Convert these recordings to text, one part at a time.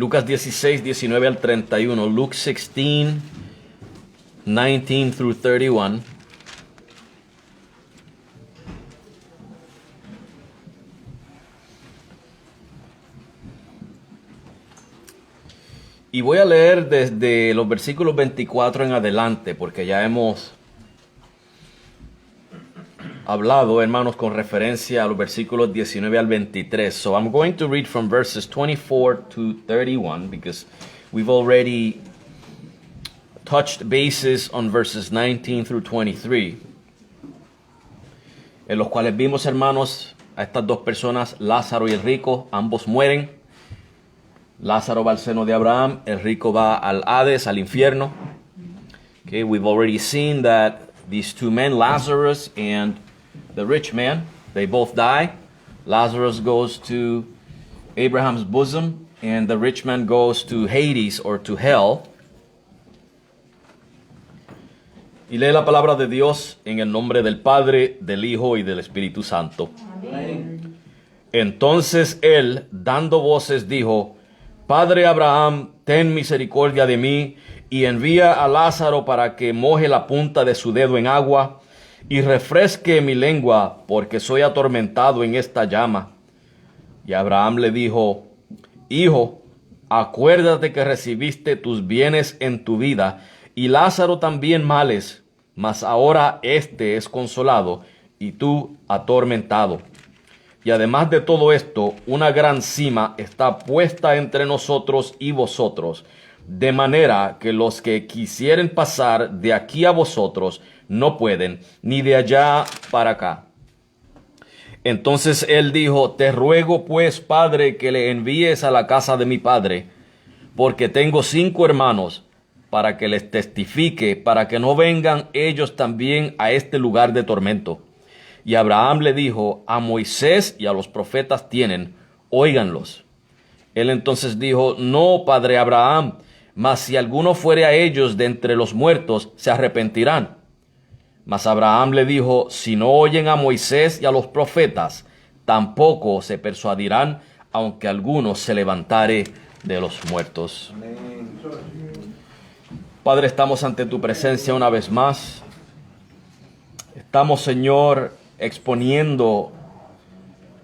Lucas 16, 19 al 31. Luke 16, 19 through 31. Y voy a leer desde los versículos 24 en adelante, porque ya hemos hablado, hermanos, con referencia a los versículos 19 al 23. So I'm going to read from verses 24 to 31, because we've already touched bases on verses 19 through 23, en los cuales vimos, hermanos, a estas dos personas, Lázaro y el rico, ambos mueren. Lázaro va al seno de Abraham, el rico va al Hades, al infierno. Okay, we've already seen that these two men, Lazarus and the rich man, they both die. Lazarus goes to Abraham's bosom, and the rich man goes to Hades, or to hell. Y lee la palabra de Dios en el nombre del Padre, del Hijo y del Espíritu Santo. Amén. Entonces él, dando voces, dijo: Padre Abraham, ten misericordia de mí, y envía a Lázaro para que moje la punta de su dedo en agua y refresque mi lengua, porque soy atormentado en esta llama. Y Abraham le dijo: Hijo, acuérdate que recibiste tus bienes en tu vida, y Lázaro también males, mas ahora éste es consolado, y tú atormentado. Y además de todo esto, una gran sima está puesta entre nosotros y vosotros, de manera que los que quisieren pasar de aquí a vosotros no pueden, ni de allá para acá. Entonces él dijo: Te ruego pues, Padre, que le envíes a la casa de mi padre, porque tengo 5 hermanos, para que les testifique, para que no vengan ellos también a este lugar de tormento. Y Abraham le dijo: A Moisés y a los profetas tienen, óiganlos. Él entonces dijo: No, padre Abraham, mas si alguno fuere a ellos de entre los muertos, se arrepentirán. Mas Abraham le dijo: Si no oyen a Moisés y a los profetas, tampoco se persuadirán, aunque alguno se levantare de los muertos. Amén. Padre, estamos ante tu presencia una vez más. Estamos, Señor, exponiendo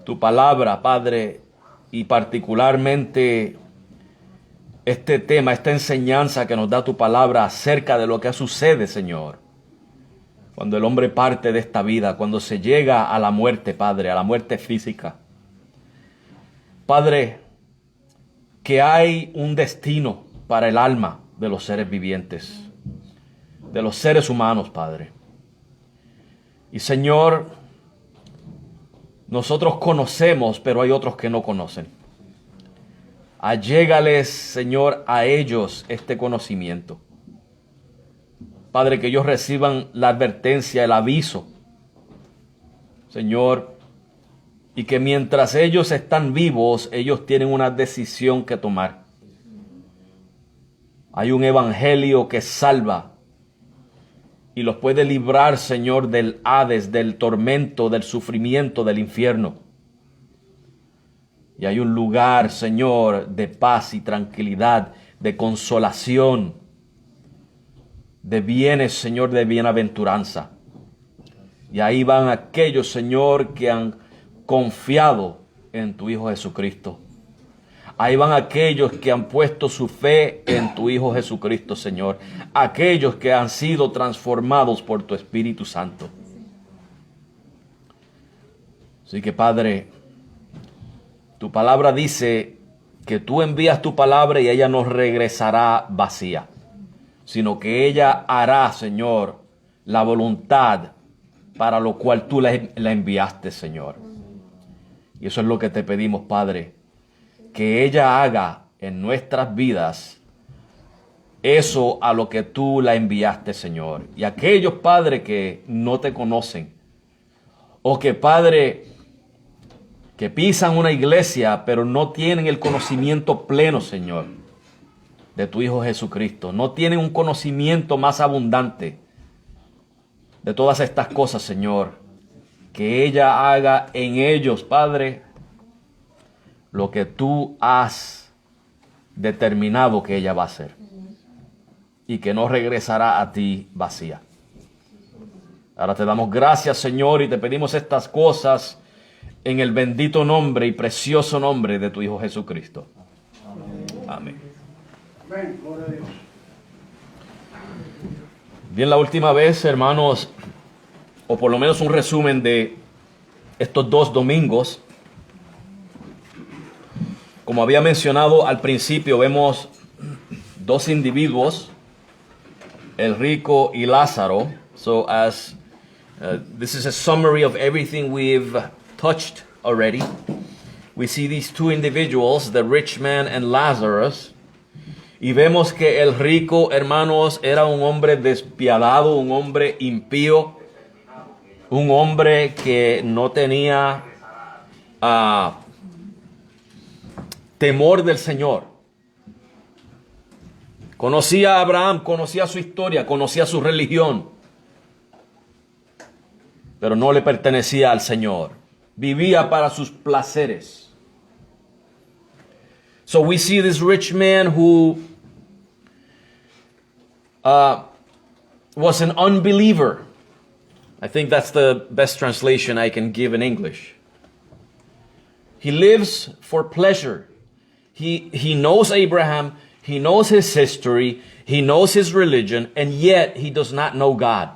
tu palabra, Padre, y particularmente este tema, esta enseñanza que nos da tu palabra acerca de lo que sucede, Señor, cuando el hombre parte de esta vida, cuando se llega a la muerte, Padre, a la muerte física. Padre, que hay un destino para el alma de los seres vivientes, de los seres humanos, Padre. Y Señor, nosotros conocemos, pero hay otros que no conocen. Allégales, Señor, a ellos este conocimiento. Padre, que ellos reciban la advertencia, el aviso, Señor, y que mientras ellos están vivos, ellos tienen una decisión que tomar. Hay un evangelio que salva y los puede librar, Señor, del Hades, del tormento, del sufrimiento, del infierno. Y hay un lugar, Señor, de paz y tranquilidad, de consolación, de bienes, Señor, de bienaventuranza. Y ahí van aquellos, Señor, que han confiado en tu Hijo Jesucristo. Ahí van aquellos que han puesto su fe en tu Hijo Jesucristo, Señor. Aquellos que han sido transformados por tu Espíritu Santo. Así que, Padre, tu palabra dice que tú envías tu palabra y ella no regresará vacía, sino que ella hará, Señor, la voluntad para lo cual tú la enviaste, Señor. Y eso es lo que te pedimos, Padre, que ella haga en nuestras vidas eso a lo que tú la enviaste, Señor. Y aquellos, Padre, que no te conocen, o que, Padre, que pisan una iglesia, pero no tienen el conocimiento pleno, Señor, de tu Hijo Jesucristo. No tienen un conocimiento más abundante de todas estas cosas, Señor. Que ella haga en ellos, Padre, lo que tú has determinado que ella va a ser. Y que no regresará a ti vacía. Ahora te damos gracias, Señor, y te pedimos estas cosas en el bendito nombre y precioso nombre de tu Hijo Jesucristo. Amén. Bien, la última vez, hermanos, o por lo menos un resumen de estos 2 domingos. Como había mencionado al principio, vemos 2 individuos, el rico y Lázaro. So as this is a summary of everything we've touched already. We see these 2 individuals, the rich man and Lazarus. Y vemos que el rico, hermanos, era un hombre despiadado, un hombre impío, un hombre que no tenía temor del Señor. Conocía a Abraham, conocía su historia, conocía su religión, pero no le pertenecía al Señor. Vivía para sus placeres. So we see this rich man who was an unbeliever. I think that's the best translation I can give in English. He lives for pleasure. He knows Abraham, he knows his history, he knows his religion, and yet he does not know God.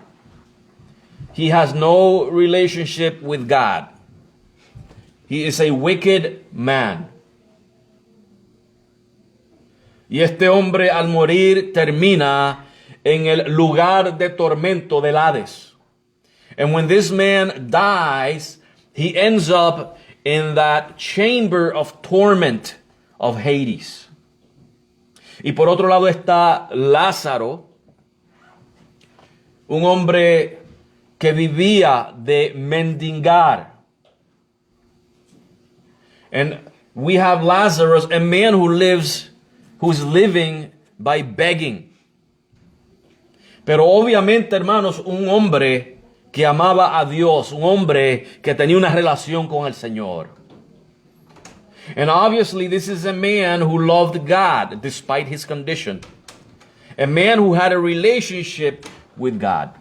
He has no relationship with God. He is a wicked man. Y este hombre al morir termina en el lugar de tormento del Hades. And when this man dies, he ends up in that chamber of torment of Hades. Y por otro lado está Lázaro, un hombre que vivía de mendigar. And we have Lazarus, a man who's living by begging. Pero obviamente, hermanos, un hombre que amaba a Dios, un hombre que tenía una relación con el Señor. And obviously this is a man who loved God despite his condition. A man who had a relationship with God.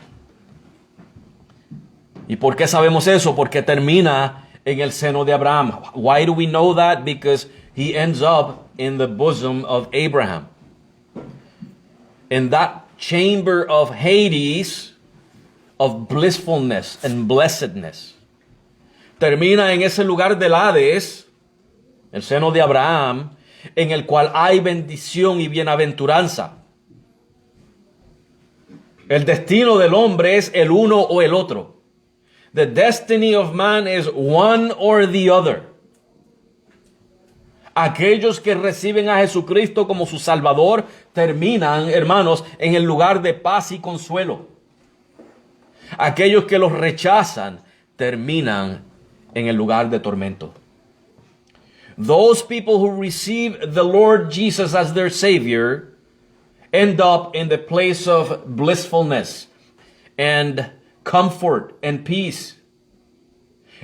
¿Y por qué sabemos eso? Porque termina en el seno de Abraham. Why do we know that? Because he ends up in the bosom of Abraham. In that chamber of Hades, of blissfulness and blessedness. Termina en ese lugar del Hades, el seno de Abraham, en el cual hay bendición y bienaventuranza. El destino del hombre es el uno o el otro. The destiny of man is one or the other. Aquellos que reciben a Jesucristo como su Salvador terminan, hermanos, en el lugar de paz y consuelo. Aquellos que los rechazan terminan en el lugar de tormento. Those people who receive the Lord Jesus as their Savior end up in the place of blissfulness and comfort and peace.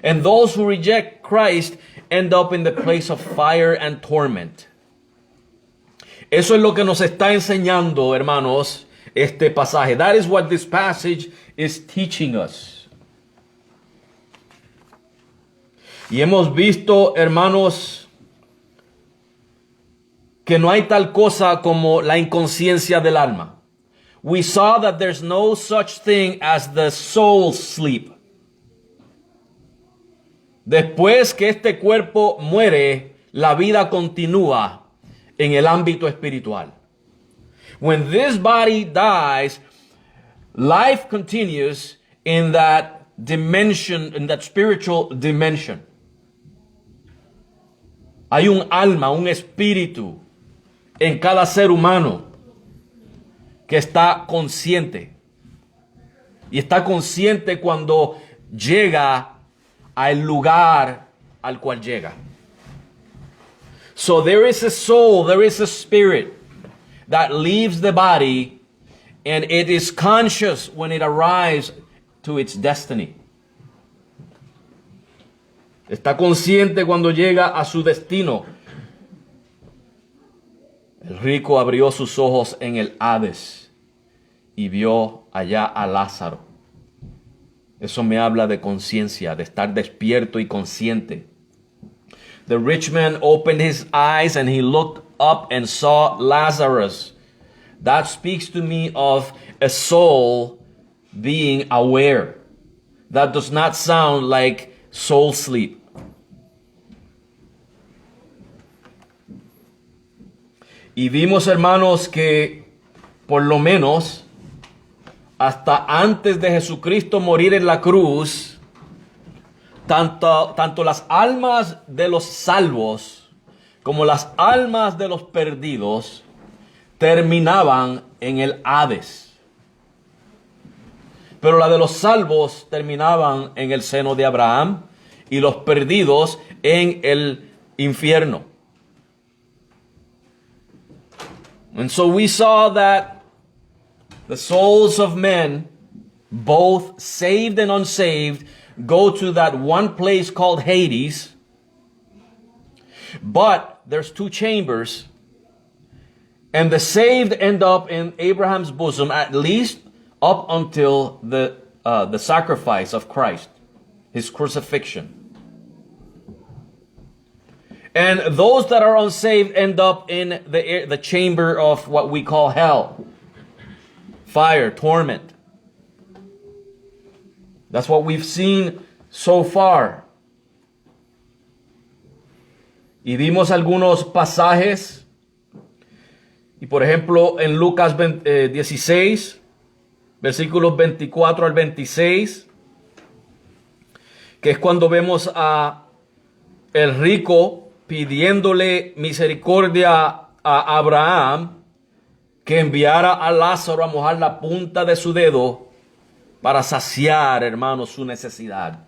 And those who reject Christ end up in the place of fire and torment. Eso es lo que nos está enseñando, hermanos, este pasaje. That is what this passage is teaching us. Y hemos visto, hermanos, que no hay tal cosa como la inconsciencia del alma. We saw that there's no such thing as the soul sleep. Después que este cuerpo muere, la vida continúa en el ámbito espiritual. When this body dies, life continues in that dimension, in that spiritual dimension. Hay un alma, un espíritu en cada ser humano que está consciente. Y está consciente cuando llega al lugar al cual llega. So there is a soul, there is a spirit that leaves the body, and it is conscious when it arrives to its destiny. Está consciente cuando llega a su destino. El rico abrió sus ojos en el Hades y vio allá a Lázaro. Eso me habla de conciencia, de estar despierto y consciente. The rich man opened his eyes and he looked up and saw Lazarus. That speaks to me of a soul being aware. That does not sound like soul sleep. Y vimos, hermanos, que por lo menos hasta antes de Jesucristo morir en la cruz, tanto las almas de los salvos como las almas de los perdidos terminaban en el Hades. Pero la de los salvos terminaban en el seno de Abraham y los perdidos en el infierno. And so we saw that the souls of men, both saved and unsaved, go to that one place called Hades. But there's two chambers, and the saved end up in Abraham's bosom, at least up until the sacrifice of Christ, his crucifixion. And those that are unsaved end up in the chamber of what we call hell. Fire, torment. That's what we've seen so far. Y vimos algunos pasajes. Y por ejemplo, en Lucas 16, versículos 24 al 26, que es cuando vemos a el rico pidiéndole misericordia a Abraham, que enviara a Lázaro a mojar la punta de su dedo para saciar, hermanos, su necesidad,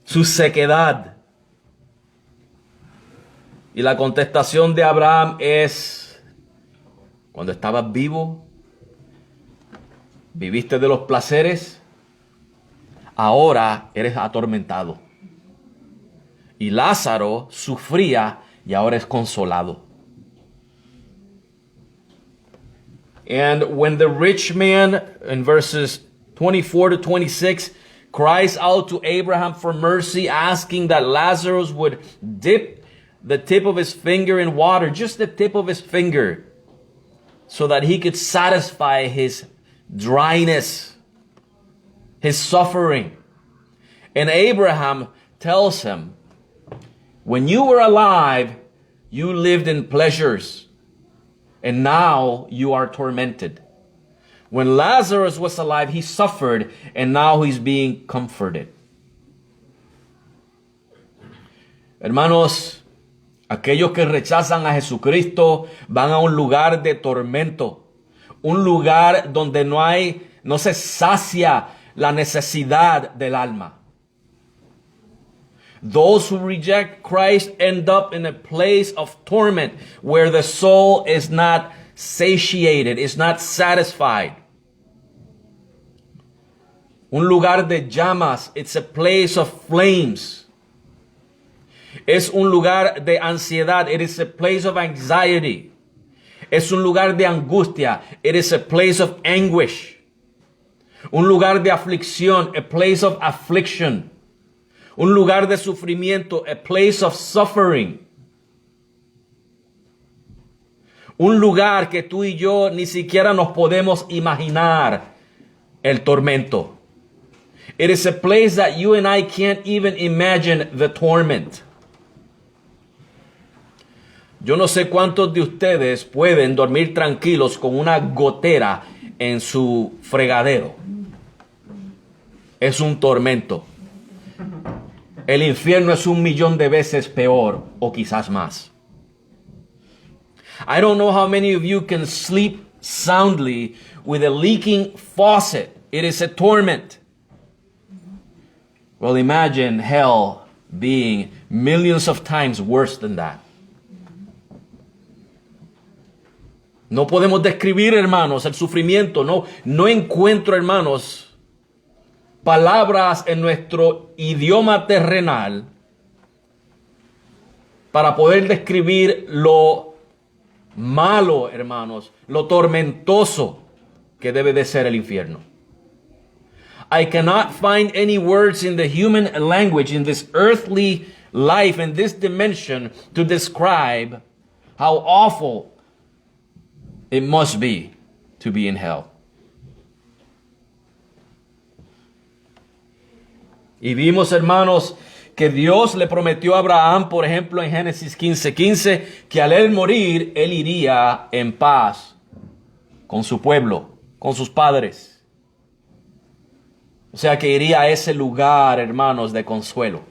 su sequedad. Y la contestación de Abraham es: cuando estabas vivo, viviste de los placeres, ahora eres atormentado. Y Lázaro sufría y ahora es consolado. And when the rich man, in verses 24 to 26, cries out to Abraham for mercy, asking that Lazarus would dip the tip of his finger in water, just the tip of his finger, so that he could satisfy his dryness, his suffering. And Abraham tells him, when you were alive, you lived in pleasures, and now you are tormented. When Lazarus was alive, he suffered, and now he's being comforted. Hermanos, aquellos que rechazan a Jesucristo van a un lugar de tormento, un lugar donde no se sacia la necesidad del alma. Those who reject Christ end up in a place of torment where the soul is not satiated, is not satisfied. Un lugar de llamas, it's a place of flames. Es un lugar de ansiedad, it is a place of anxiety. Es un lugar de angustia, it is a place of anguish. Un lugar de aflicción, a place of affliction. Un lugar de sufrimiento, a place of suffering. Un lugar que tú y yo ni siquiera nos podemos imaginar el tormento. It is a place that you and I can't even imagine the torment. Yo no sé cuántos de ustedes pueden dormir tranquilos con una gotera en su fregadero. Es un tormento. El infierno es 1,000,000 de veces peor, o quizás más. I don't know how many of you can sleep soundly with a leaking faucet. It is a torment. Well, imagine hell being millions of times worse than that. No podemos describir, hermanos, el sufrimiento. No encuentro, hermanos, palabras en nuestro idioma terrenal para poder describir lo malo, hermanos, lo tormentoso que debe de ser el infierno. I cannot find any words in the human language, in this earthly life, in this dimension, to describe how awful it must be to be in hell. Y vimos, hermanos, que Dios le prometió a Abraham, por ejemplo, en Génesis 15:15, que al él morir, él iría en paz con su pueblo, con sus padres. O sea, que iría a ese lugar, hermanos, de consuelo.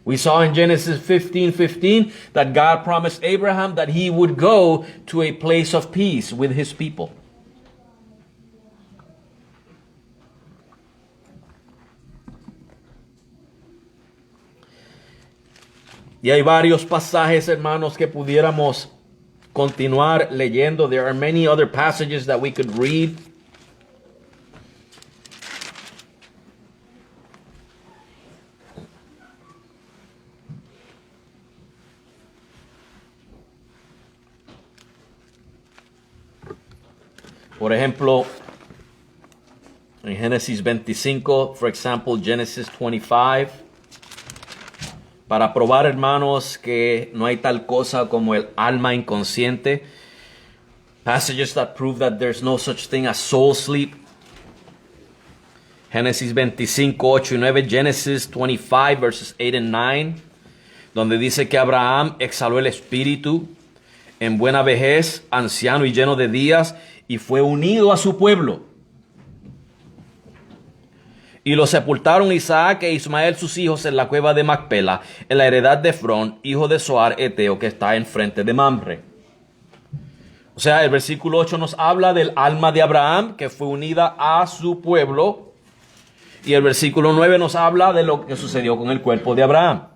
We saw in Genesis 15:15 that God promised Abraham that he would go to a place of peace with his people. Y hay varios pasajes, hermanos, que pudiéramos continuar leyendo. There are many other passages that we could read. Por ejemplo, en Génesis 25, for example, Genesis 25. Para probar, hermanos, que no hay tal cosa como el alma inconsciente. Passages that prove that there's no such thing as soul sleep. Génesis 25, 8 y 9. Genesis 25, verses 8 and 9. Donde dice que Abraham exhaló el espíritu en buena vejez, anciano y lleno de días, y fue unido a su pueblo. Y lo sepultaron Isaac e Ismael sus hijos en la cueva de Macpela, en la heredad de Efrón, hijo de Zoar Eteo, que está enfrente de Mamre. O sea, el versículo 8 nos habla del alma de Abraham, que fue unida a su pueblo. Y el versículo 9 nos habla de lo que sucedió con el cuerpo de Abraham.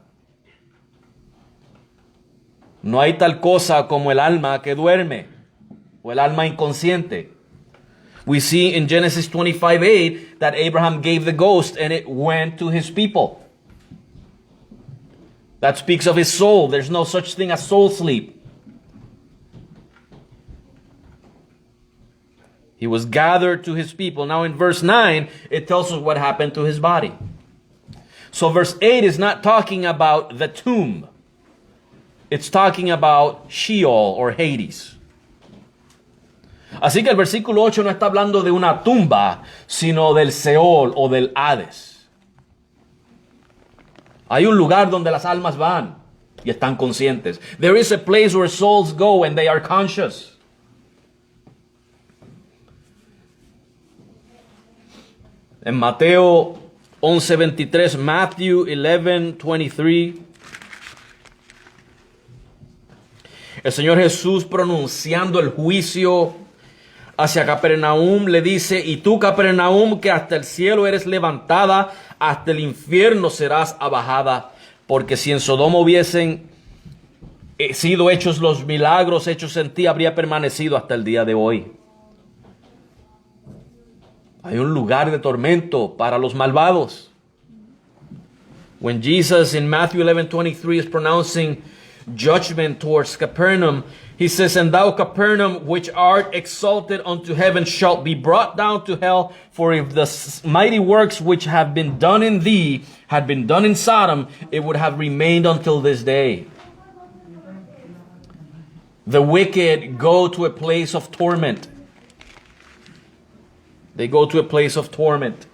No hay tal cosa como el alma que duerme, o el alma inconsciente. We see in Genesis 25:8 that Abraham gave the ghost and it went to his people. That speaks of his soul. There's no such thing as soul sleep. He was gathered to his people. Now in verse 9, it tells us what happened to his body. So verse 8 is not talking about the tomb. It's talking about Sheol or Hades. Así que el versículo 8 no está hablando de una tumba, sino del Seol o del Hades. Hay un lugar donde las almas van y están conscientes. There is a place where souls go and they are conscious. En Mateo 11:23, Matthew 11:23, el Señor Jesús, pronunciando el juicio hacia Capernaum, le dice: y tú, Capernaum, que hasta el cielo eres levantada, hasta el infierno serás abajada, porque si en Sodoma hubiesen sido hechos los milagros hechos en ti, habría permanecido hasta el día de hoy. Hay un lugar de tormento para los malvados. When Jesus in Matthew 11:23 is pronouncing judgment towards Capernaum, he says, and thou, Capernaum, which art exalted unto heaven, shalt be brought down to hell. For if the mighty works which have been done in thee had been done in Sodom, it would have remained until this day. The wicked go to a place of torment. They go to a place of torment.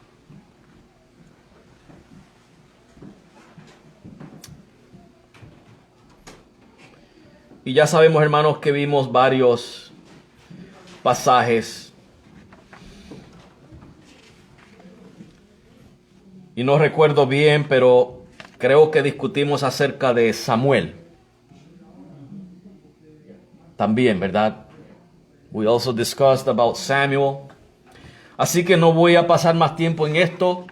Y ya sabemos, hermanos, que vimos varios pasajes. Y no recuerdo bien, pero creo que discutimos acerca de Samuel. También, ¿verdad? We also discussed about Samuel. Así que no voy a pasar más tiempo en esto.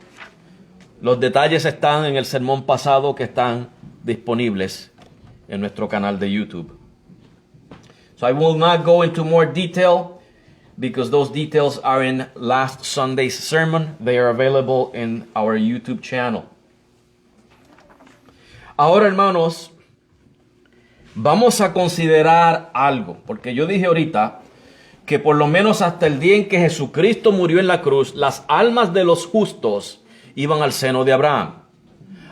Los detalles están en el sermón pasado que están disponibles en nuestro canal de YouTube. So I will not go into more detail because those details are in last Sunday's sermon. They are available in our YouTube channel. Ahora, hermanos, vamos a considerar algo, porque yo dije ahorita que por lo menos hasta el día en que Jesucristo murió en la cruz, las almas de los justos iban al seno de Abraham.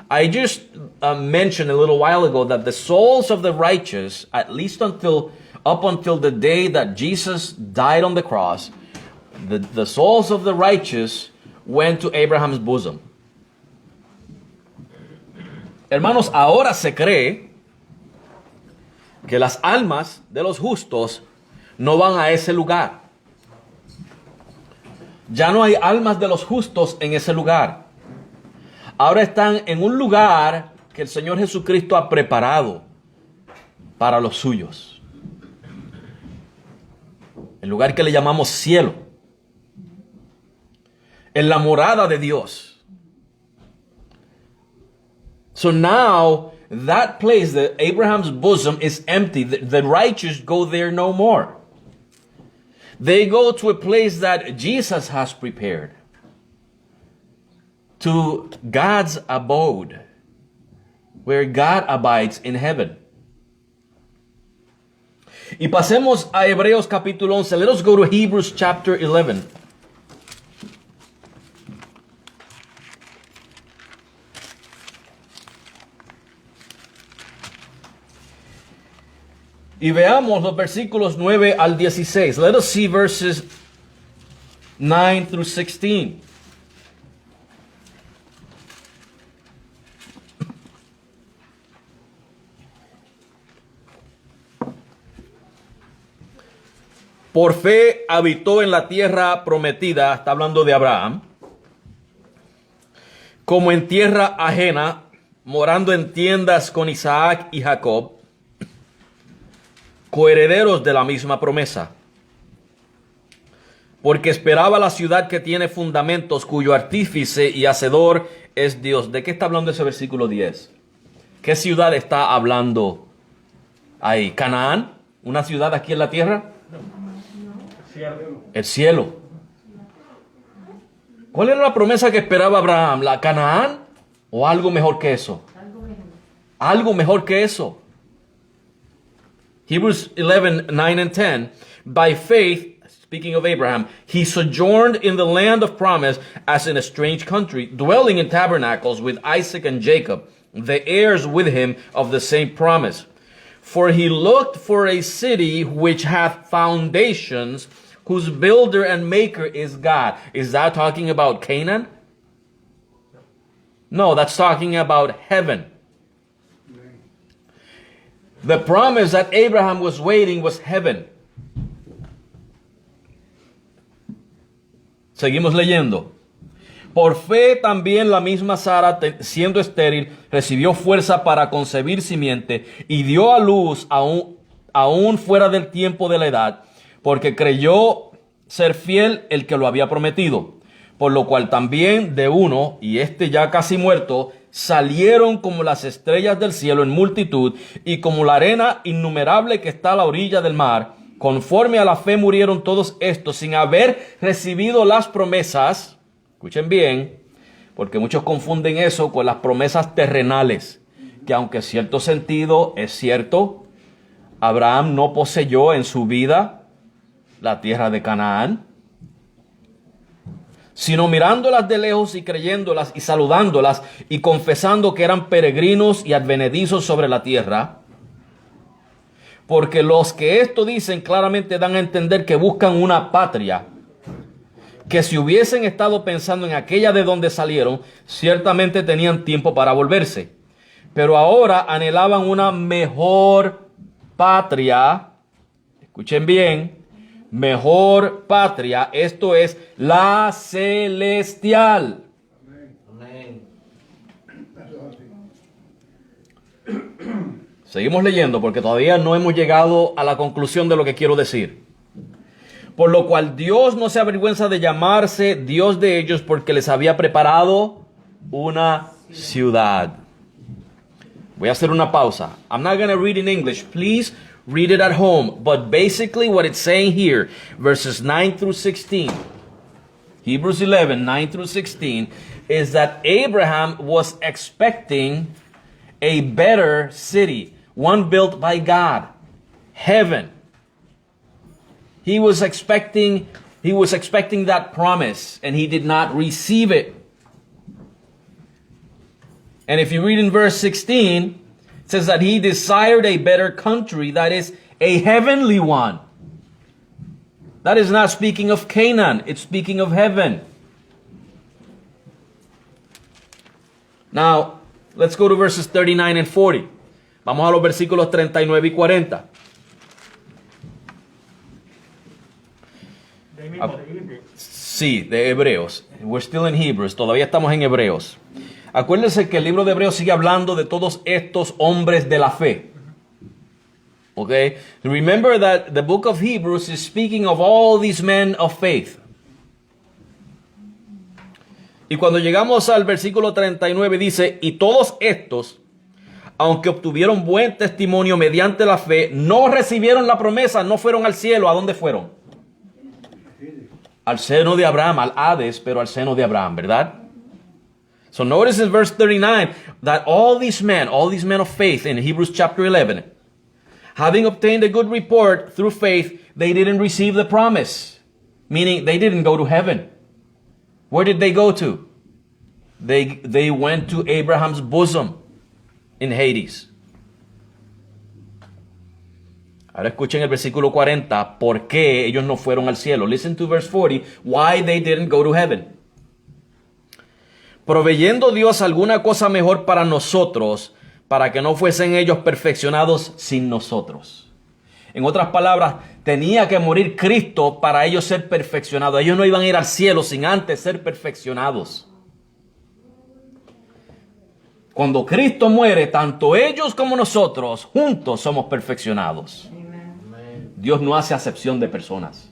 I just mentioned a little while ago that the souls of the righteous, at least up until the day that Jesus died on the cross, the souls of the righteous went to Abraham's bosom. Hermanos, ahora se cree que las almas de los justos no van a ese lugar. Ya no hay almas de los justos en ese lugar. Ahora están en un lugar que el Señor Jesucristo ha preparado para los suyos. El lugar que le llamamos cielo. En la morada de Dios. So now, that place, the Abraham's bosom, is empty. The righteous go there no more. They go to a place that Jesus has prepared. To God's abode, where God abides in heaven. Y pasemos a Hebreos capítulo 11. Let us go to Hebrews chapter 11. Y veamos los versículos 9 al 16. Let us see verses 9 through 16. Por fe habitó en la tierra prometida, está hablando de Abraham, como en tierra ajena, morando en tiendas con Isaac y Jacob, coherederos de la misma promesa. Porque esperaba la ciudad que tiene fundamentos, cuyo artífice y hacedor es Dios. ¿De qué está hablando ese versículo 10? ¿Qué ciudad está hablando ahí? ¿Canaán? ¿Una ciudad aquí en la tierra? El cielo. ¿Cuál era la promesa que esperaba Abraham? ¿La Canaán o algo mejor que eso? Algo mejor que eso. Hebrews 11, 9 and 10. By faith, speaking of Abraham, he sojourned in the land of promise as in a strange country, dwelling in tabernacles with Isaac and Jacob, the heirs with him of the same promise. For he looked for a city which hath foundations, whose builder and maker is God. Is that talking about Canaan? No, that's talking about heaven. The promise that Abraham was waiting was heaven. Seguimos leyendo. Por fe también la misma Sara, siendo estéril, recibió fuerza para concebir simiente y dio a luz aún fuera del tiempo de la edad, porque creyó ser fiel el que lo había prometido. Por lo cual también de uno, y este ya casi muerto, salieron como las estrellas del cielo en multitud, y como la arena innumerable que está a la orilla del mar. Conforme a la fe murieron todos estos, sin haber recibido las promesas. Escuchen bien, porque muchos confunden eso con las promesas terrenales, que aunque en cierto sentido es cierto, Abraham no poseyó en su vida la tierra de Canaán, sino mirándolas de lejos y creyéndolas y saludándolas y confesando que eran peregrinos y advenedizos sobre la tierra. Porque los que esto dicen claramente dan a entender que buscan una patria, que si hubiesen estado pensando en aquella de donde salieron, ciertamente tenían tiempo para volverse. Pero ahora anhelaban una mejor patria. Escuchen bien, mejor patria, esto es la celestial. Amén. Seguimos leyendo porque todavía no hemos llegado a la conclusión de lo que quiero decir. Por lo cual Dios no se avergüenza de llamarse Dios de ellos, porque les había preparado una ciudad. Voy a hacer una pausa. I'm not going to read in English. Please read it at home. But basically what it's saying here, verses 9 through 16, Hebrews 11, 9 through 16, is that Abraham was expecting a better city. one built by God, heaven. He was expecting that promise, and he did not receive it. And if you read in verse 16, it says that he desired a better country, that is, a heavenly one. That is not speaking of Canaan, it's speaking of heaven. Now, let's go to verses 39 and 40. Vamos a los versículos 39 y 40. Sí, de Hebreos. We're still in Hebrews. Todavía estamos en Hebreos. Acuérdense que el libro de Hebreos sigue hablando de todos estos hombres de la fe. Okay? Remember that the book of Hebrews is speaking of all these men of faith. Y cuando llegamos al versículo 39 dice, y todos estos, aunque obtuvieron buen testimonio mediante la fe, no recibieron la promesa, no fueron al cielo. ¿A dónde fueron? Al seno de Abraham, al Hades, pero al seno de Abraham, ¿verdad? So notice in verse 39 that all these men of faith in Hebrews chapter 11, having obtained a good report through faith, they didn't receive the promise. Meaning they didn't go to heaven. Where did they go to? They went to Abraham's bosom in Hades. Ahora escuchen el versículo 40, ¿por qué ellos no fueron al cielo? Listen to verse 40, why they didn't go to heaven. Proveyendo Dios alguna cosa mejor para nosotros, para que no fuesen ellos perfeccionados sin nosotros. En otras palabras, tenía que morir Cristo para ellos ser perfeccionados. Ellos no iban a ir al cielo sin antes ser perfeccionados. Cuando Cristo muere, tanto ellos como nosotros juntos somos perfeccionados. Dios no hace acepción de personas.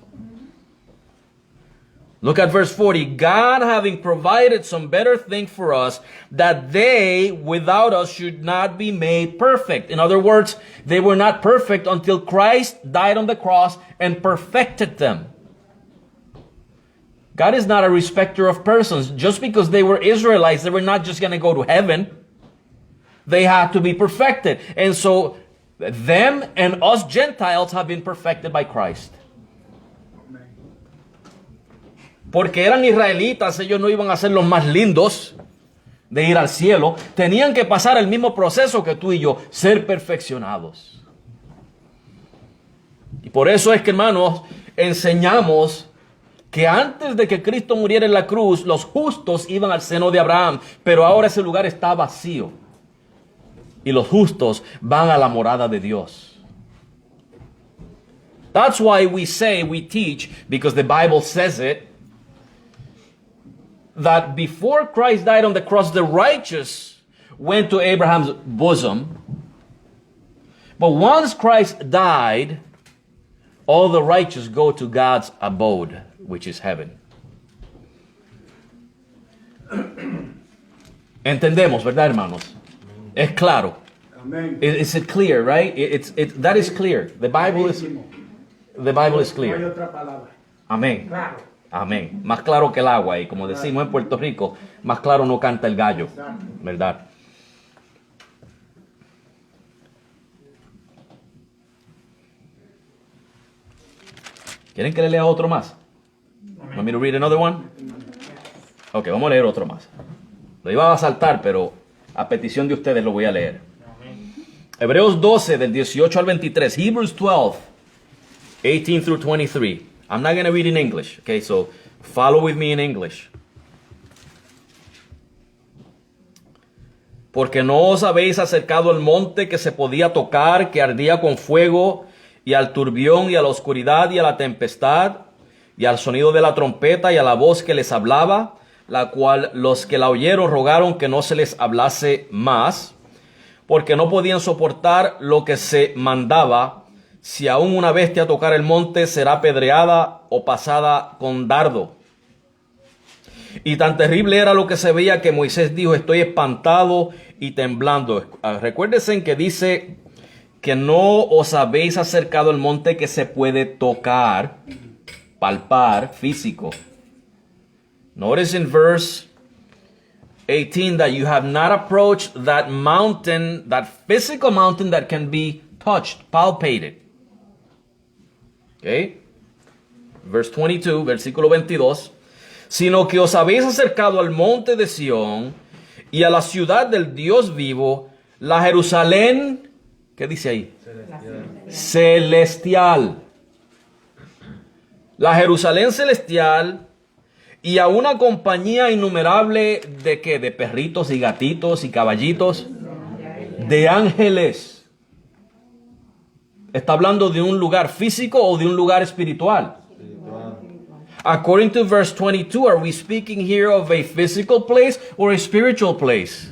Look at verse 40. God having provided some better thing for us, that they without us should not be made perfect. In other words, they were not perfect until Christ died on the cross and perfected them. God is not a respecter of persons. Just because they were Israelites, they were not just going to go to heaven. They had to be perfected. And so them and us Gentiles have been perfected by Christ. Porque eran israelitas, ellos no iban a ser los más lindos de ir al cielo. Tenían que pasar el mismo proceso que tú y yo, ser perfeccionados. Y por eso es que, hermanos, enseñamos que antes de que Cristo muriera en la cruz, los justos iban al seno de Abraham, pero ahora ese lugar está vacío. Y los justos van a la morada de Dios. That's why we teach, because the Bible says it, that before Christ died on the cross, the righteous went to Abraham's bosom. But once Christ died, all the righteous go to God's abode, which is heaven. Entendemos, ¿verdad, hermanos? Es claro. Amen. Is it clear, right? That is clear. The Bible is clear. No hay otra palabra. Amén. Claro. Amén. Más claro que el agua. Y como decimos en Puerto Rico, más claro no canta el gallo. ¿Verdad? ¿Quieren que le lea otro más? Want me to read another one? Ok, vamos a leer otro más. Lo iba a saltar, pero a petición de ustedes lo voy a leer. Hebreos 12, del 18 al 23. Hebrews 12, 18 through 23. I'm not going to read in English, okay? So follow with me in English. Porque no os habéis acercado al monte que se podía tocar, que ardía con fuego, y al turbión, y a la oscuridad, y a la tempestad, y al sonido de la trompeta, y a la voz que les hablaba, la cual los que la oyeron rogaron que no se les hablase más, porque no podían soportar lo que se mandaba. Si aún una bestia tocar el monte, será apedreada o pasada con dardo. Y tan terrible era lo que se veía que Moisés dijo: estoy espantado y temblando. Recuérdense que dice que no os habéis acercado al monte que se puede tocar, palpar, físico. Notice in verse 18, that you have not approached that mountain, that physical mountain that can be touched, palpated. Okay. Verse 22, versículo 22. Sino que os habéis acercado al monte de Sión y a la ciudad del Dios vivo, la Jerusalén, ¿qué dice ahí? Celestial. La Jerusalén celestial, y a una compañía innumerable de ¿qué? De perritos y gatitos y caballitos, de ángeles. ¿Está hablando de un lugar físico o de un lugar espiritual? According to verse 22, are we speaking here of a physical place or a spiritual place?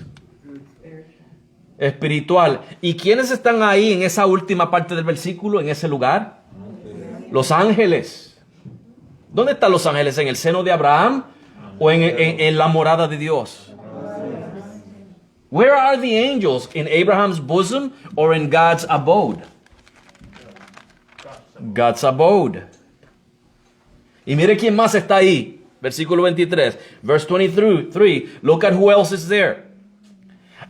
Espiritual. ¿Y quiénes están ahí en esa última parte del versículo, en ese lugar? Los ángeles. ¿Dónde están los ángeles? ¿En el seno de Abraham o en la morada de Dios? Where are the angels? In Abraham's bosom or in God's abode? God's abode. Y mire quién más está ahí. Versículo 23. Verse 23. Look at who else is there.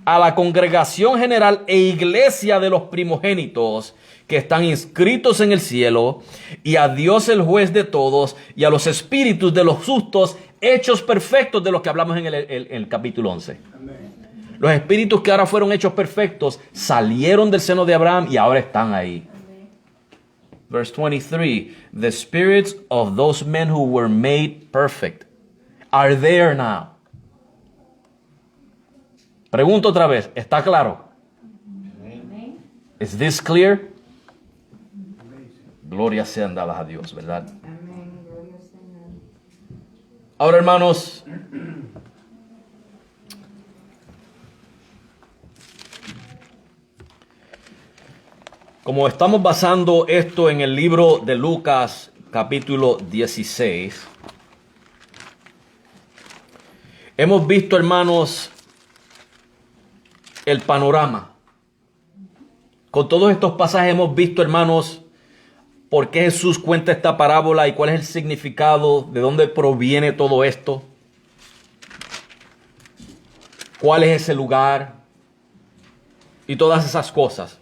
A la congregación general e iglesia de los primogénitos que están inscritos en el cielo, y a Dios el juez de todos, y a los espíritus de los justos hechos perfectos, de los que hablamos en el capítulo 11. Amén. Los espíritus que ahora fueron hechos perfectos salieron del seno de Abraham y ahora están ahí. Amén. Verse 23, the spirits of those men who were made perfect are there now. Pregunto otra vez, ¿está claro? Amén. Is this clear? Gloria sean dadas a Dios, ¿verdad? Amén. Gloria sean. Ahora, hermanos, como estamos basando esto en el libro de Lucas, capítulo 16, hemos visto, hermanos, el panorama. Con todos estos pasajes hemos visto, hermanos, por qué Jesús cuenta esta parábola y cuál es el significado, de dónde proviene todo esto, cuál es ese lugar y todas esas cosas.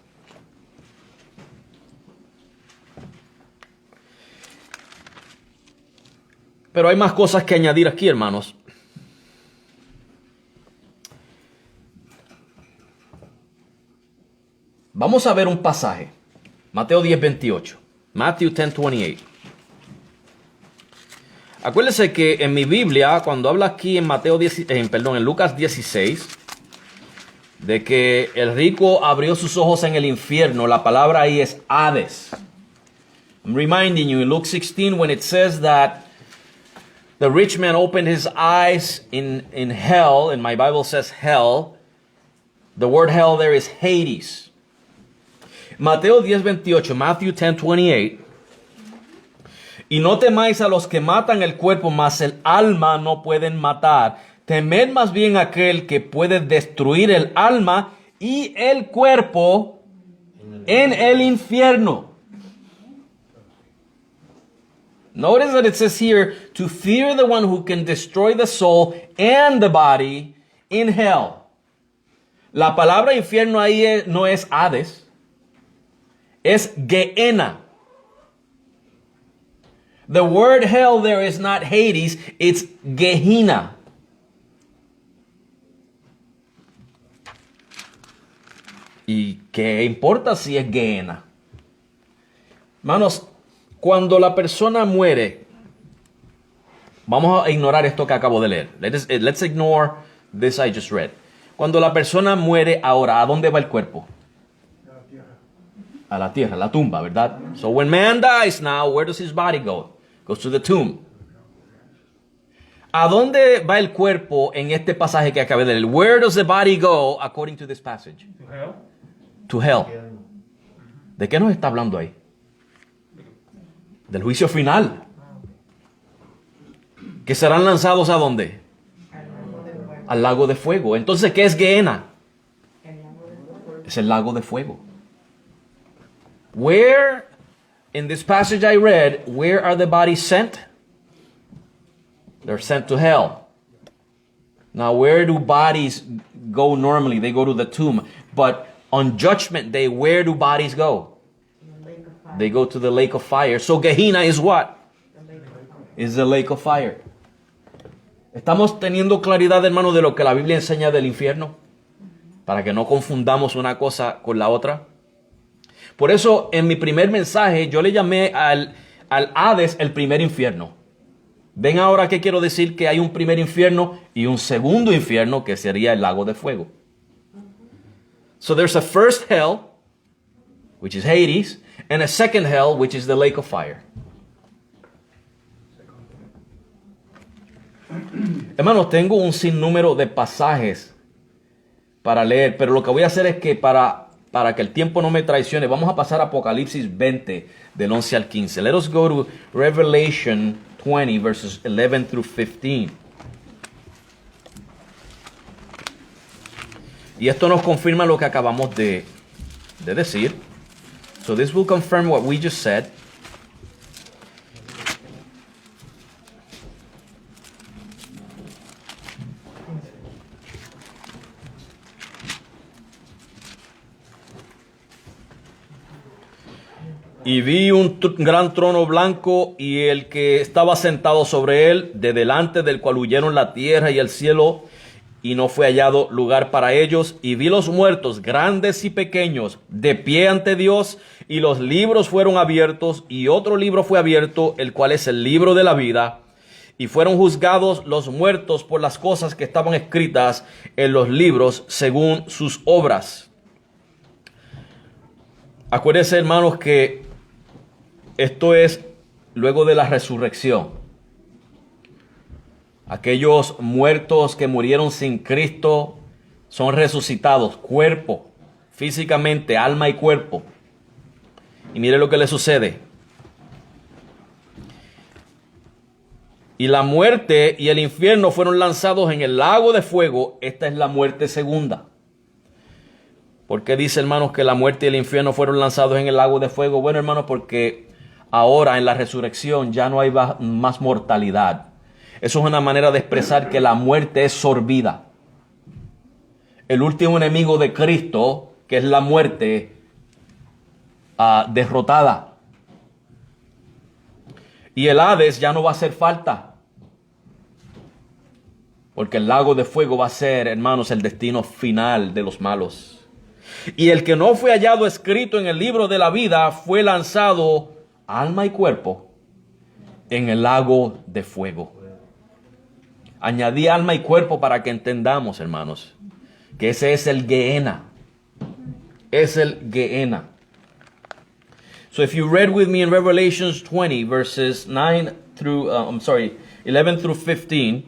Pero hay más cosas que añadir aquí, hermanos. Vamos a ver un pasaje. Mateo 10:28. Matthew 10:28. Acuérdense que en mi Biblia, cuando habla aquí en en Lucas 16, de que el rico abrió sus ojos en el infierno, la palabra ahí es Hades. I'm reminding you in Luke 16 when it says that the rich man opened his eyes in hell, and my Bible says hell. The word hell there is Hades. Mateo 10:28, Matthew 10:28. Y no temáis a los que matan el cuerpo, mas el alma no pueden matar. Temed más bien a aquel que puede destruir el alma y el cuerpo en el infierno. Notice that it says here, to fear the one who can destroy the soul and the body in hell. La palabra infierno ahí no es Hades. Es Gehenna. The word hell there is not Hades, it's Gehenna. ¿Y qué importa si es Gehenna? Hermanos, cuando la persona muere, vamos a ignorar esto que acabo de leer. Let's ignore this I just read. Cuando la persona muere ahora, ¿a dónde va el cuerpo? A la tierra, la tumba, ¿verdad? So when man dies now, where does his body go? Goes to the tomb. ¿A dónde va el cuerpo en este pasaje que acabé de leer? Where does the body go according to this passage? To hell. To hell. ¿De qué nos está hablando ahí? Del juicio final. Que serán lanzados ¿a dónde? Al lago de fuego. Entonces, ¿qué es Gehenna? Es el lago de fuego. Where, in this passage I read, where are the bodies sent? They're sent to hell. Now, where do bodies go normally? They go to the tomb. But on Judgment Day, where do bodies go? They go to the lake of fire. So Gehenna is what? Is the lake of fire. ¿Estamos teniendo claridad, hermano, de lo que la Biblia enseña del infierno? Para que no confundamos una cosa con la otra. Por eso, en mi primer mensaje, yo le llamé al Hades el primer infierno. Ven ahora qué quiero decir, que hay un primer infierno y un segundo infierno, que sería el lago de fuego. So there's a first hell, which is Hades, and a second hell, which is the lake of fire. Hermanos, tengo un sinnúmero de pasajes para leer, pero lo que voy a hacer es que para que el tiempo no me traicione, vamos a pasar a Apocalipsis 20, del 11 al 15. Let us go to Revelation 20, verses 11 through 15. Y esto nos confirma lo que acabamos de decir. So this will confirm what we just said. Y vi un gran trono blanco y el que estaba sentado sobre él, de delante del cual huyeron la tierra y el cielo, y no fue hallado lugar para ellos. Y vi los muertos, grandes y pequeños, de pie ante Dios, y los libros fueron abiertos, y otro libro fue abierto, el cual es el libro de la vida. Y fueron juzgados los muertos por las cosas que estaban escritas en los libros según sus obras. Acuérdense, hermanos, que esto es luego de la resurrección. Aquellos muertos que murieron sin Cristo son resucitados, cuerpo, físicamente, alma y cuerpo. Y mire lo que le sucede. Y la muerte y el infierno fueron lanzados en el lago de fuego. Esta es la muerte segunda. ¿Por qué dice, hermanos, que la muerte y el infierno fueron lanzados en el lago de fuego? Bueno, hermanos, porque ahora en la resurrección ya no hay más mortalidad. Eso es una manera de expresar que la muerte es sorbida. El último enemigo de Cristo, que es la muerte, derrotada. Y el Hades ya no va a hacer falta. Porque el lago de fuego va a ser, hermanos, el destino final de los malos. Y el que no fue hallado escrito en el libro de la vida fue lanzado, alma y cuerpo, en el lago de fuego. Añadí alma y cuerpo para que entendamos, hermanos, que ese es el Gehenna. Es el Gehenna. So if you read with me in Revelations 20, verses 11 through 15,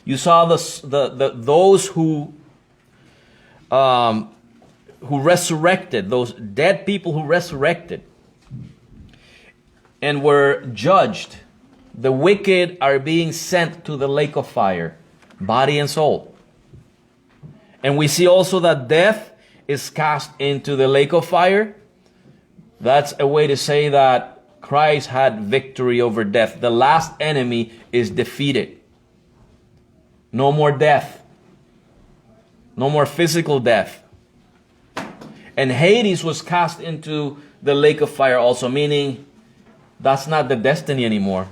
you saw those who resurrected, those dead people who resurrected and were judged. The wicked are being sent to the lake of fire, body and soul. And we see also that death is cast into the lake of fire. That's a way to say that Christ had victory over death. The last enemy is defeated. No more death. No more physical death. And Hades was cast into the lake of fire also, meaning that's not the destiny anymore.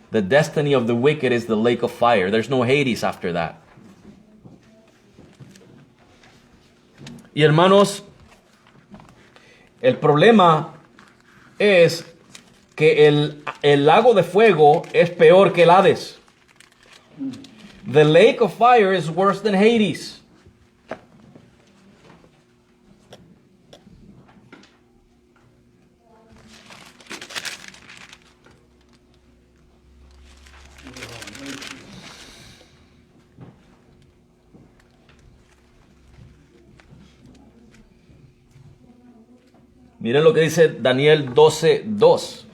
The destiny of the wicked is the lake of fire. There's no Hades after that. Y hermanos, el problema es que el lago de fuego es peor que el Hades. The lake of fire is worse than Hades. Miren lo que dice Daniel 12:2.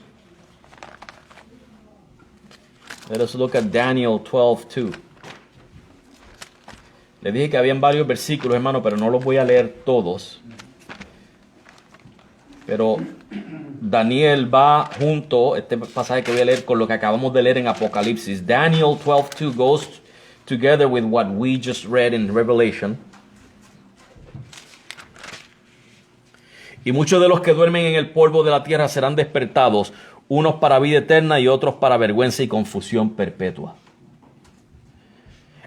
Let us look at Daniel 12:2. Le dije que habían varios versículos, hermano, pero no los voy a leer todos. Pero Daniel va junto, este pasaje que voy a leer, con lo que acabamos de leer en Apocalipsis. Daniel 12:2 goes together with what we just read in Revelation. Y muchos de los que duermen en el polvo de la tierra serán despertados, unos para vida eterna y otros para vergüenza y confusión perpetua.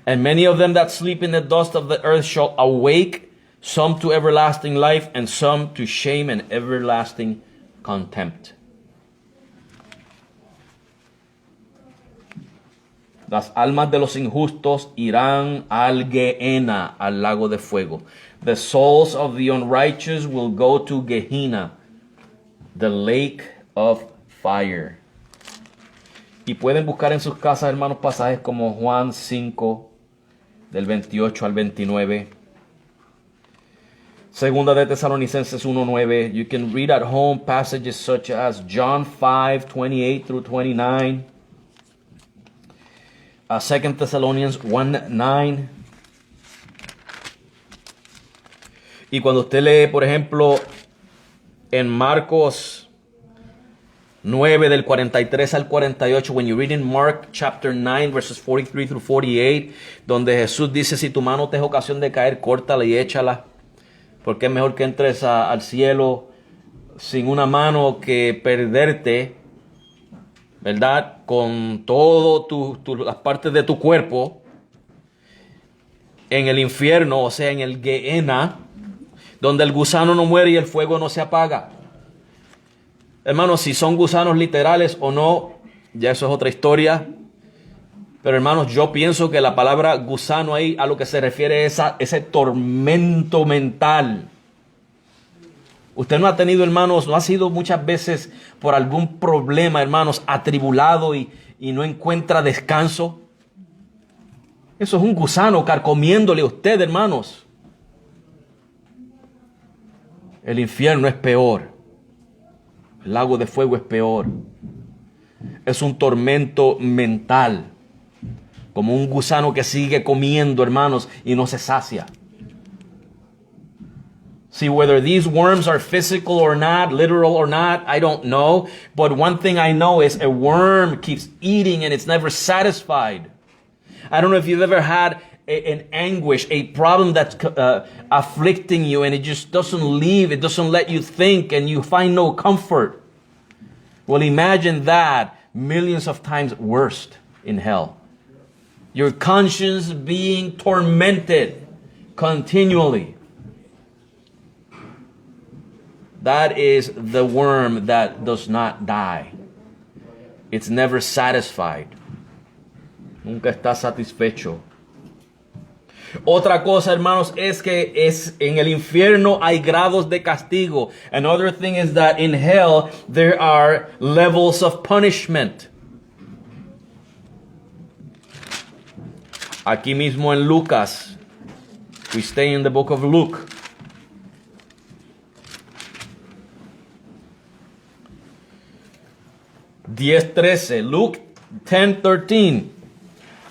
And many of them that sleep in the dust of the earth shall awake, some to everlasting life, and some to shame and everlasting contempt. Las almas de los injustos irán al Gehenna, al lago de fuego. The souls of the unrighteous will go to Gehenna, the lake of fire. Y pueden buscar en sus casas, hermanos, pasajes como Juan 5, del 28 al 29. Segunda de Tesalonicenses 1:9. You can read at home passages such as John 5:28 through 29. 2 Thessalonians 1:9. Y cuando usted lee, por ejemplo, en Marcos 9 del 43 al 48, when you read in Mark chapter 9 verses 43 through 48, donde Jesús dice, si tu mano te es ocasión de caer, córtala y échala, porque es mejor que entres al cielo sin una mano que perderte, ¿verdad? Con todo las partes de tu cuerpo en el infierno, o sea, en el Gehenna, donde el gusano no muere y el fuego no se apaga. Hermanos, si son gusanos literales o no, ya eso es otra historia. Pero hermanos, yo pienso que la palabra gusano ahí a lo que se refiere es a ese tormento mental. Usted no ha tenido, hermanos, no ha sido muchas veces por algún problema, hermanos, atribulado y no encuentra descanso. Eso es un gusano carcomiéndole a usted, hermanos. El infierno es peor. El lago de fuego es peor. Es un tormento mental. Como un gusano que sigue comiendo, hermanos, y no se sacia. See, whether these worms are physical or not, literal or not, I don't know. But one thing I know is a worm keeps eating and it's never satisfied. I don't know if you've ever had an anguish, a problem that's afflicting you and it just doesn't leave, it doesn't let you think and you find no comfort. Well, imagine that millions of times worse in hell. Your conscience being tormented continually. That is the worm that does not die. It's never satisfied. Nunca está satisfecho. Otra cosa, hermanos, es que en el infierno hay grados de castigo. Another thing is that in hell there are levels of punishment. Aquí mismo en Lucas, we stay in the book of Luke. Luke 10:13.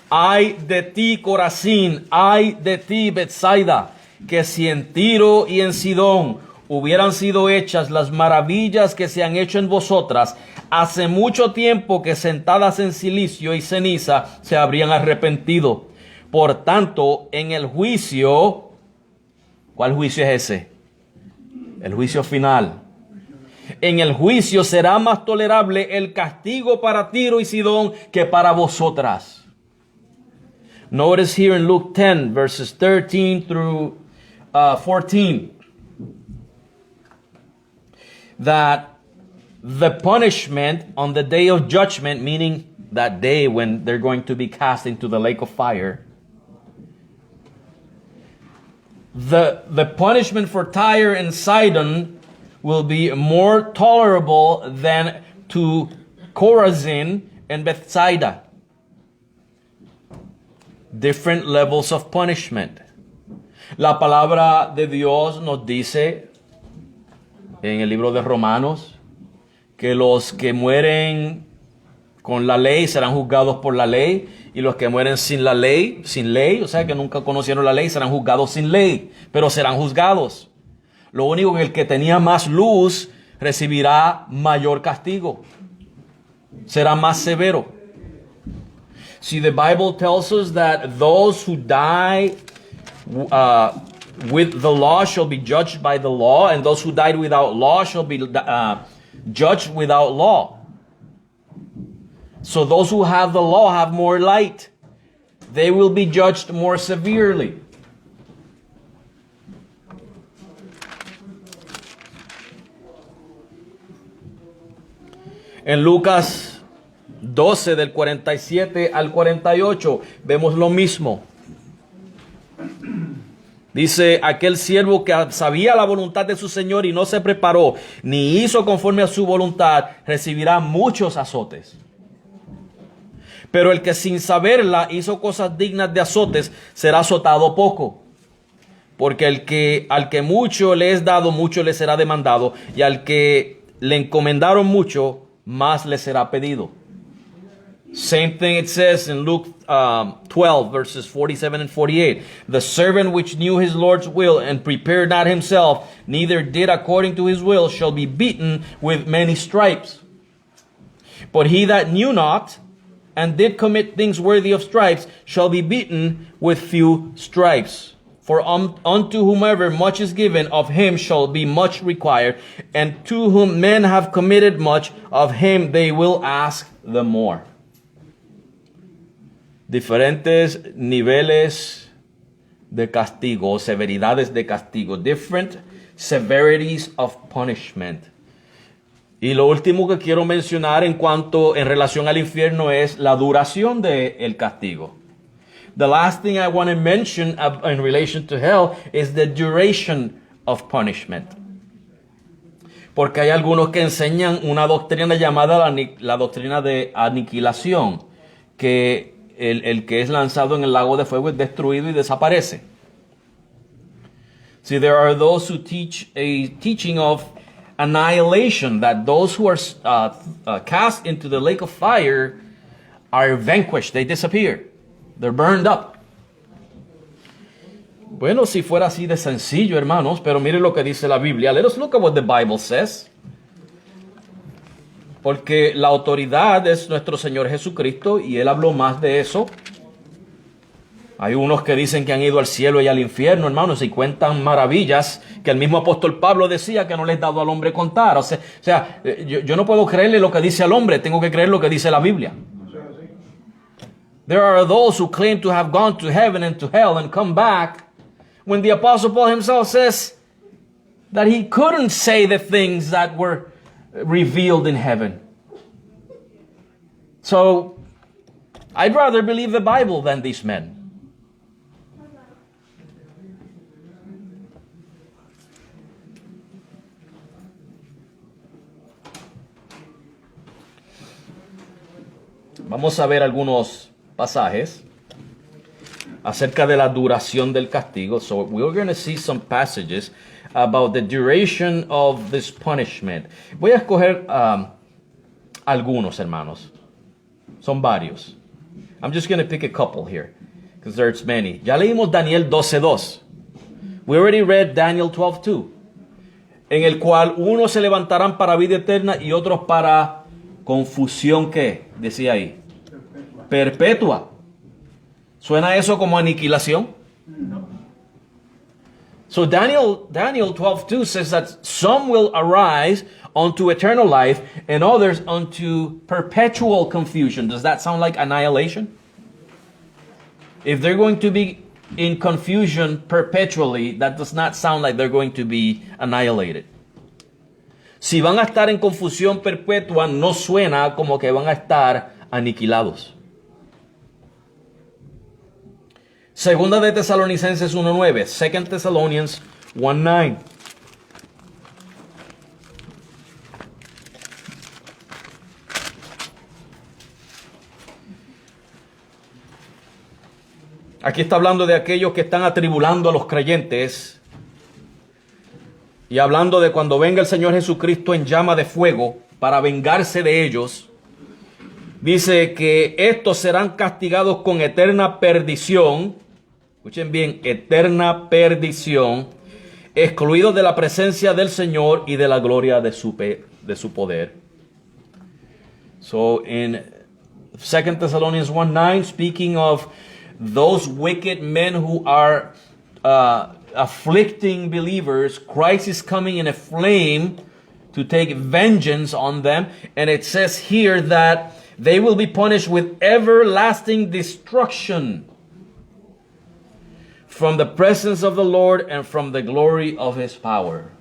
Ay de ti, Corazín, ay de ti, Betsaida, que si en Tiro y en Sidón hubieran sido hechas las maravillas que se han hecho en vosotras, hace mucho tiempo que sentadas en cilicio y ceniza se habrían arrepentido. Por tanto, en el juicio, ¿cuál juicio es ese? El juicio final. En el juicio será más tolerable el castigo para Tiro y Sidón que para vosotras. Notice here in Luke 10, verses 13 through 14, that the punishment on the day of judgment, meaning that day when they're going to be cast into the lake of fire, the punishment for Tyre and Sidon will be more tolerable than to Chorazin and Bethsaida. Different levels of punishment. La palabra de Dios nos dice en el libro de Romanos que los que mueren con la ley serán juzgados por la ley, y los que mueren sin la ley, sin ley, o sea que nunca conocieron la ley, serán juzgados sin ley, pero serán juzgados. Lo único que el que tenía más luz recibirá mayor castigo, será más severo. See, the Bible tells us that those who die with the law shall be judged by the law, and those who died without law shall be judged without law. So those who have the law have more light. They will be judged more severely. En Lucas 12 del 47 al 48 vemos lo mismo. Dice, aquel siervo que sabía la voluntad de su señor y no se preparó, ni hizo conforme a su voluntad, recibirá muchos azotes. Pero el que sin saberla hizo cosas dignas de azotes, será azotado poco. Porque al que mucho le es dado, mucho le será demandado, y al que le encomendaron mucho, más le será pedido. Same thing it says in Luke 12, verses 47 and 48. The servant which knew his Lord's will and prepared not himself, neither did according to his will, shall be beaten with many stripes. But he that knew not, and did commit things worthy of stripes, shall be beaten with few stripes. For unto whomever much is given, of him shall be much required. And to whom men have committed much, of him they will ask the more. Diferentes niveles de castigo, severidades de castigo. Different severities of punishment. Y lo último que quiero mencionar en relación al infierno es la duración del castigo. The last thing I want to mention in relation to hell is the duration of punishment. Porque hay algunos que enseñan una doctrina llamada la doctrina de aniquilación, que el que es lanzado en el lago de fuego es destruido y desaparece. See, there are those who teach a teaching of annihilation, that those who are cast into the lake of fire are vanquished, they disappear. They're burned up. Bueno, si fuera así de sencillo, hermanos, pero mire lo que dice la Biblia. Let us look at what the Bible says. Porque la autoridad es nuestro Señor Jesucristo y Él habló más de eso. Hay unos que dicen que han ido al cielo y al infierno, hermanos, y cuentan maravillas que el mismo apóstol Pablo decía que no les es dado al hombre contar. O sea, yo no puedo creerle lo que dice al hombre, tengo que creer lo que dice la Biblia. There are those who claim to have gone to heaven and to hell and come back, when the Apostle Paul himself says that he couldn't say the things that were revealed in heaven. So, I'd rather believe the Bible than these men. Vamos a ver algunos pasajes acerca de la duración del castigo. So we're going to see some passages about the duration of this punishment. Voy a escoger algunos, hermanos. Son varios. I'm just going to pick a couple here, because there's many. Ya leímos Daniel 12:2. We already read Daniel 12:2. En el cual unos se levantarán para vida eterna y otros para confusión, ¿qué? Decía ahí. Perpetua. ¿Suena eso como aniquilación? No. So Daniel 12:2 says that some will arise unto eternal life and others unto perpetual confusion. Does that sound like annihilation? If they're going to be in confusion perpetually, that does not sound like they're going to be annihilated. Si van a estar en confusión perpetua, no suena como que van a estar aniquilados. Segunda de Tesalonicenses 1:9. 2 Thessalonians 1:9. Aquí está hablando de aquellos que están atribulando a los creyentes y hablando de cuando venga el Señor Jesucristo en llama de fuego para vengarse de ellos. Dice que estos serán castigados con eterna perdición. Escuchen bien, eterna perdición, excluidos de la presencia del Señor y de la gloria de su poder. So in 2 Thessalonians 1:9, speaking of those wicked men who are afflicting believers, Christ is coming in a flame to take vengeance on them. And it says here that they will be punished with everlasting destruction from the presence of the Lord and from the glory of His power.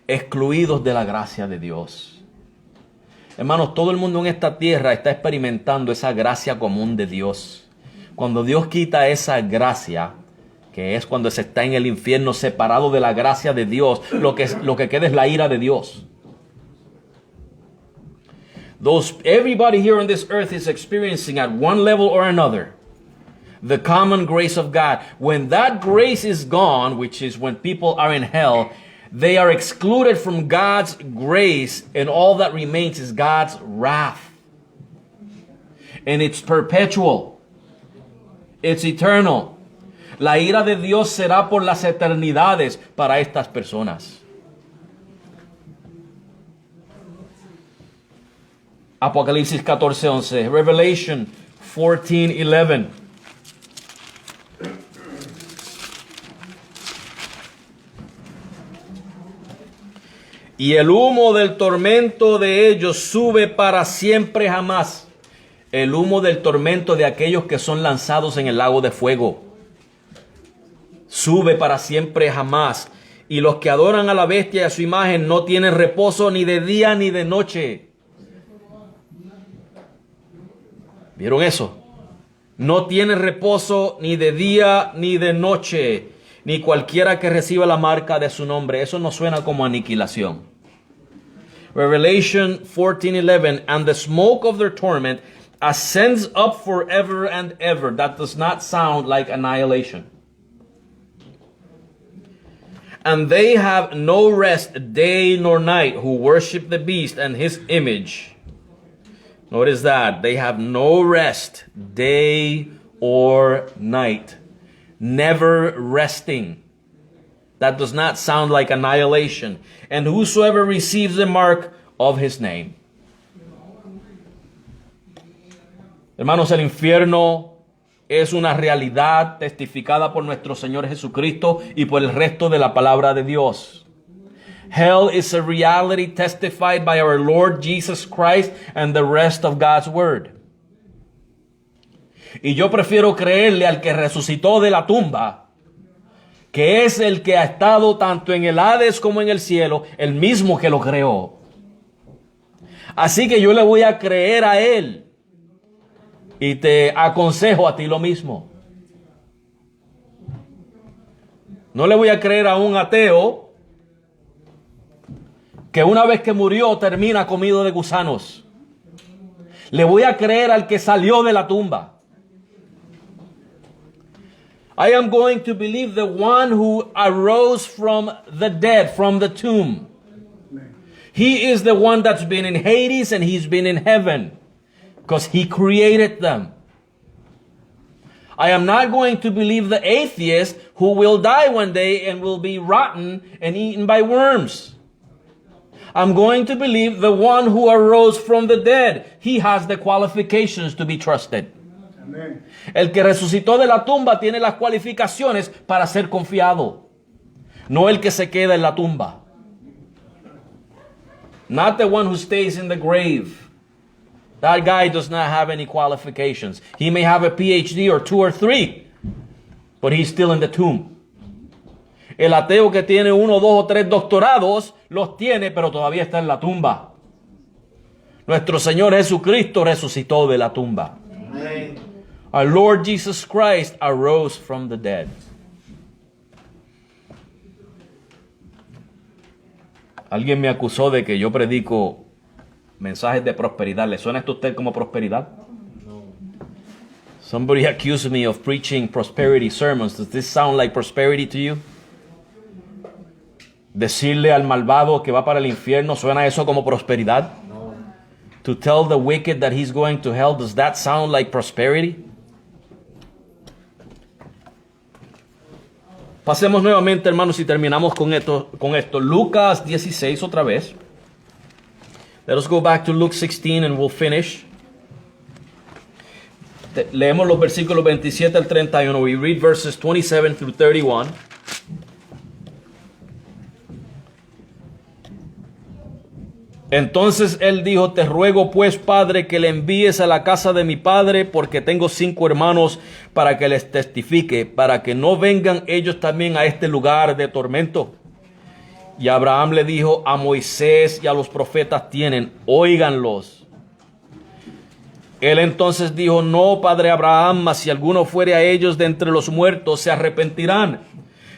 Excluidos de la gracia de Dios. Hermanos, todo el mundo en esta tierra está experimentando esa gracia común de Dios. Cuando Dios quita esa gracia, que es cuando se está en el infierno separado de la gracia de Dios, lo que queda es la ira de Dios. Everybody here on this earth is experiencing at one level or another the common grace of God. When that grace is gone, which is when people are in hell, they are excluded from God's grace, and all that remains is God's wrath. And it's perpetual. It's eternal. La ira de Dios será por las eternidades para estas personas. Apocalipsis 14:11. Revelation 14:11. Y el humo del tormento de ellos sube para siempre jamás. El humo del tormento de aquellos que son lanzados en el lago de fuego. Sube para siempre jamás. Y los que adoran a la bestia y a su imagen no tienen reposo ni de día ni de noche. ¿Vieron eso? No tienen reposo ni de día ni de noche, ni cualquiera que reciba la marca de su nombre. Eso no suena como aniquilación. Revelation 14:11, and the smoke of their torment ascends up forever and ever. That does not sound like annihilation. And they have no rest day nor night who worship the beast and his image. Notice that. They have no rest day or night. Never resting. That does not sound like annihilation. And whosoever receives the mark of his name. Hermanos, el infierno es una realidad testificada por nuestro Señor Jesucristo y por el resto de la palabra de Dios. Hell is a reality testified by our Lord Jesus Christ and the rest of God's Word. Y yo prefiero creerle al que resucitó de la tumba, que es el que ha estado tanto en el Hades como en el cielo, el mismo que lo creó. Así que yo le voy a creer a Él. Y te aconsejo a ti lo mismo. No le voy a creer a un ateo que una vez que murió termina comido de gusanos. Le voy a creer al que salió de la tumba. I am going to believe the one who arose from the dead, from the tomb. He is the one that's been in Hades and he's been in heaven. Because he created them. I am not going to believe the atheist who will die one day and will be rotten and eaten by worms. I'm going to believe the one who arose from the dead. He has the qualifications to be trusted. Amen. El que resucitó de la tumba tiene las cualificaciones para ser confiado. No el que se queda en la tumba. Not the one who stays in the grave. That guy does not have any qualifications. He may have a PhD or 2 or 3, but he's still in the tomb. El ateo que tiene 1, 2 o 3 doctorados, los tiene, pero todavía está en la tumba. Nuestro Señor Jesucristo resucitó de la tumba. Amen. Our Lord Jesus Christ arose from the dead. Alguien me acusó de que yo predico mensajes de prosperidad. ¿Le suena esto a usted como prosperidad? No. Somebody accused me of preaching prosperity sermons. Does this sound like prosperity to you? Decirle al malvado que va para el infierno, ¿suena eso como prosperidad? No. To tell the wicked that he's going to hell, does that sound like prosperity? Pasemos nuevamente, hermanos, y terminamos con esto. Lucas 16 otra vez. Let us go back to Luke 16 and we'll finish. Leemos los versículos 27 al 31. We read verses 27 through 31. Entonces él dijo: te ruego pues, padre, que le envíes a la casa de mi padre, porque tengo 5 hermanos, para que les testifique, para que no vengan ellos también a este lugar de tormento. Y Abraham le dijo: a Moisés y a los profetas tienen, óiganlos. Él entonces dijo: no, padre Abraham, mas si alguno fuere a ellos de entre los muertos, se arrepentirán.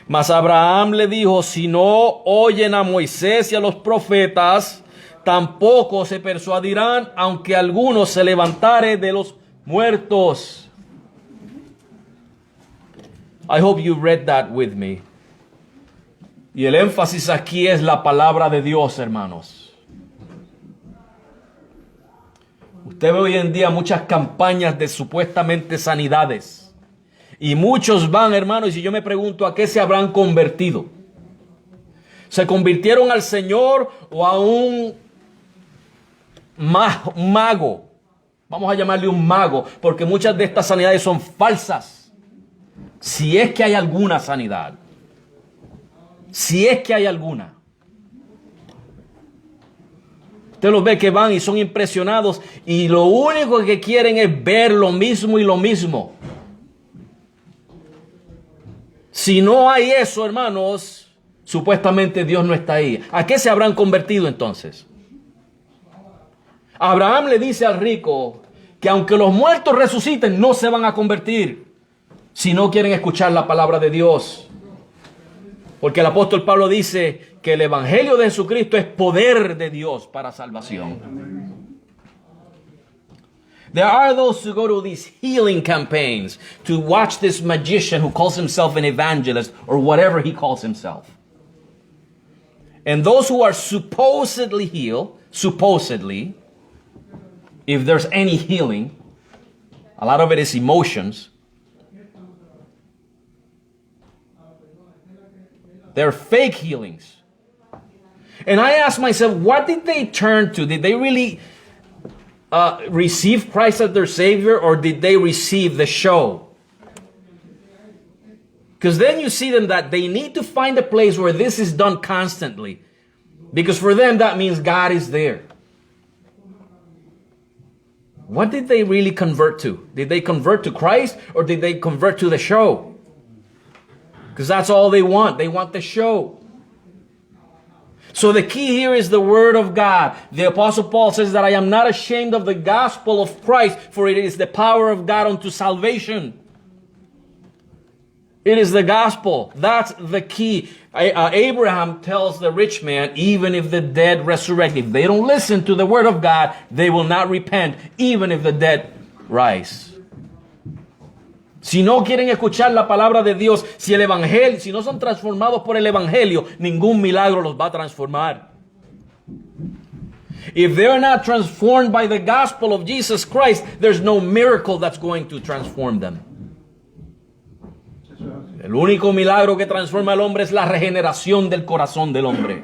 Mas Abraham le dijo: si no oyen a Moisés y a los profetas, tampoco se persuadirán, aunque alguno se levantare de los muertos. I hope you read that with me. Y el énfasis aquí es la palabra de Dios, hermanos. Usted ve hoy en día muchas campañas de supuestamente sanidades. Y muchos van, hermanos, y yo me pregunto, ¿a qué se habrán convertido? ¿Se convirtieron al Señor o a un mago? Vamos a llamarle un mago, porque muchas de estas sanidades son falsas. Si es que hay alguna sanidad. Si es que hay alguna. Usted los ve que van y son impresionados y lo único que quieren es ver lo mismo y lo mismo. Si no hay eso, hermanos, supuestamente Dios no está ahí. ¿A qué se habrán convertido entonces? Abraham le dice al rico que aunque los muertos resuciten, no se van a convertir si no quieren escuchar la palabra de Dios. Porque el apóstol Pablo dice que el evangelio de Jesucristo es poder de Dios para salvación. There are those who go to these healing campaigns to watch this magician who calls himself an evangelist or whatever he calls himself. And those who are supposedly healed, supposedly, if there's any healing, a lot of it is emotions. They're fake healings. And I ask myself, what did they turn to? Did they really receive Christ as their Savior, or did they receive the show? Because then you see them that they need to find a place where this is done constantly. Because for them, that means God is there. What did they really convert to? Did they convert to Christ, or did they convert to the show? Because that's all they want. They want the show. So the key here is the word of God. The apostle Paul says that I am not ashamed of the gospel of Christ, for it is the power of God unto salvation. It is the gospel. That's the key. Abraham tells the rich man, even if the dead resurrect, if they don't listen to the word of God, they will not repent, even if the dead rise. Si no quieren escuchar la palabra de Dios, si el evangelio, si no son transformados por el evangelio, ningún milagro los va a transformar. If they're not transformed by the gospel of Jesus Christ, there's no miracle that's going to transform them. El único milagro que transforma al hombre es la regeneración del corazón del hombre.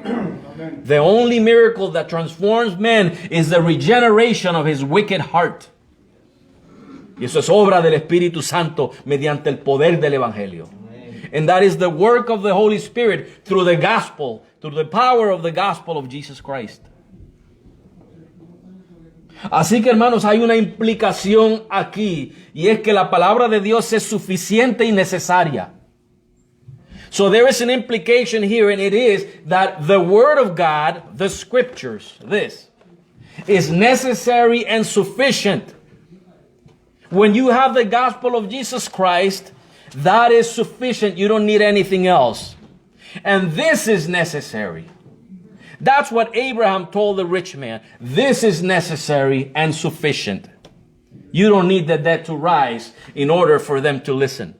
The only miracle that transforms man is the regeneration of his wicked heart. Y eso es obra del Espíritu Santo mediante el poder del Evangelio. And that is the work of the Holy Spirit through the gospel, through the power of the gospel of Jesus Christ. Así que, hermanos, hay una implicación aquí, y es que la palabra de Dios es suficiente y necesaria. So there is an implication here, and it is that the Word of God, the Scriptures, this, is necessary and sufficient. When you have the gospel of Jesus Christ, that is sufficient. You don't need anything else. And this is necessary. That's what Abraham told the rich man. This is necessary and sufficient. You don't need the dead to rise in order for them to listen.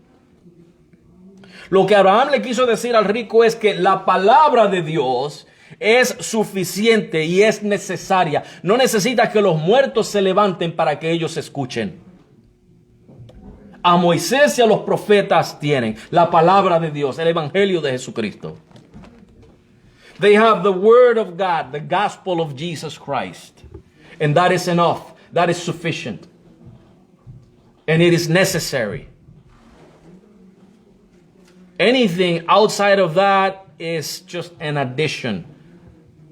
Lo que Abraham le quiso decir al rico es que la palabra de Dios es suficiente y es necesaria. No necesita que los muertos se levanten para que ellos escuchen. A Moisés y a los profetas tienen la palabra de Dios, el evangelio de Jesucristo. They have the word of God, the gospel of Jesus Christ. And that is enough. That is sufficient. And it is necessary. Anything outside of that is just an addition,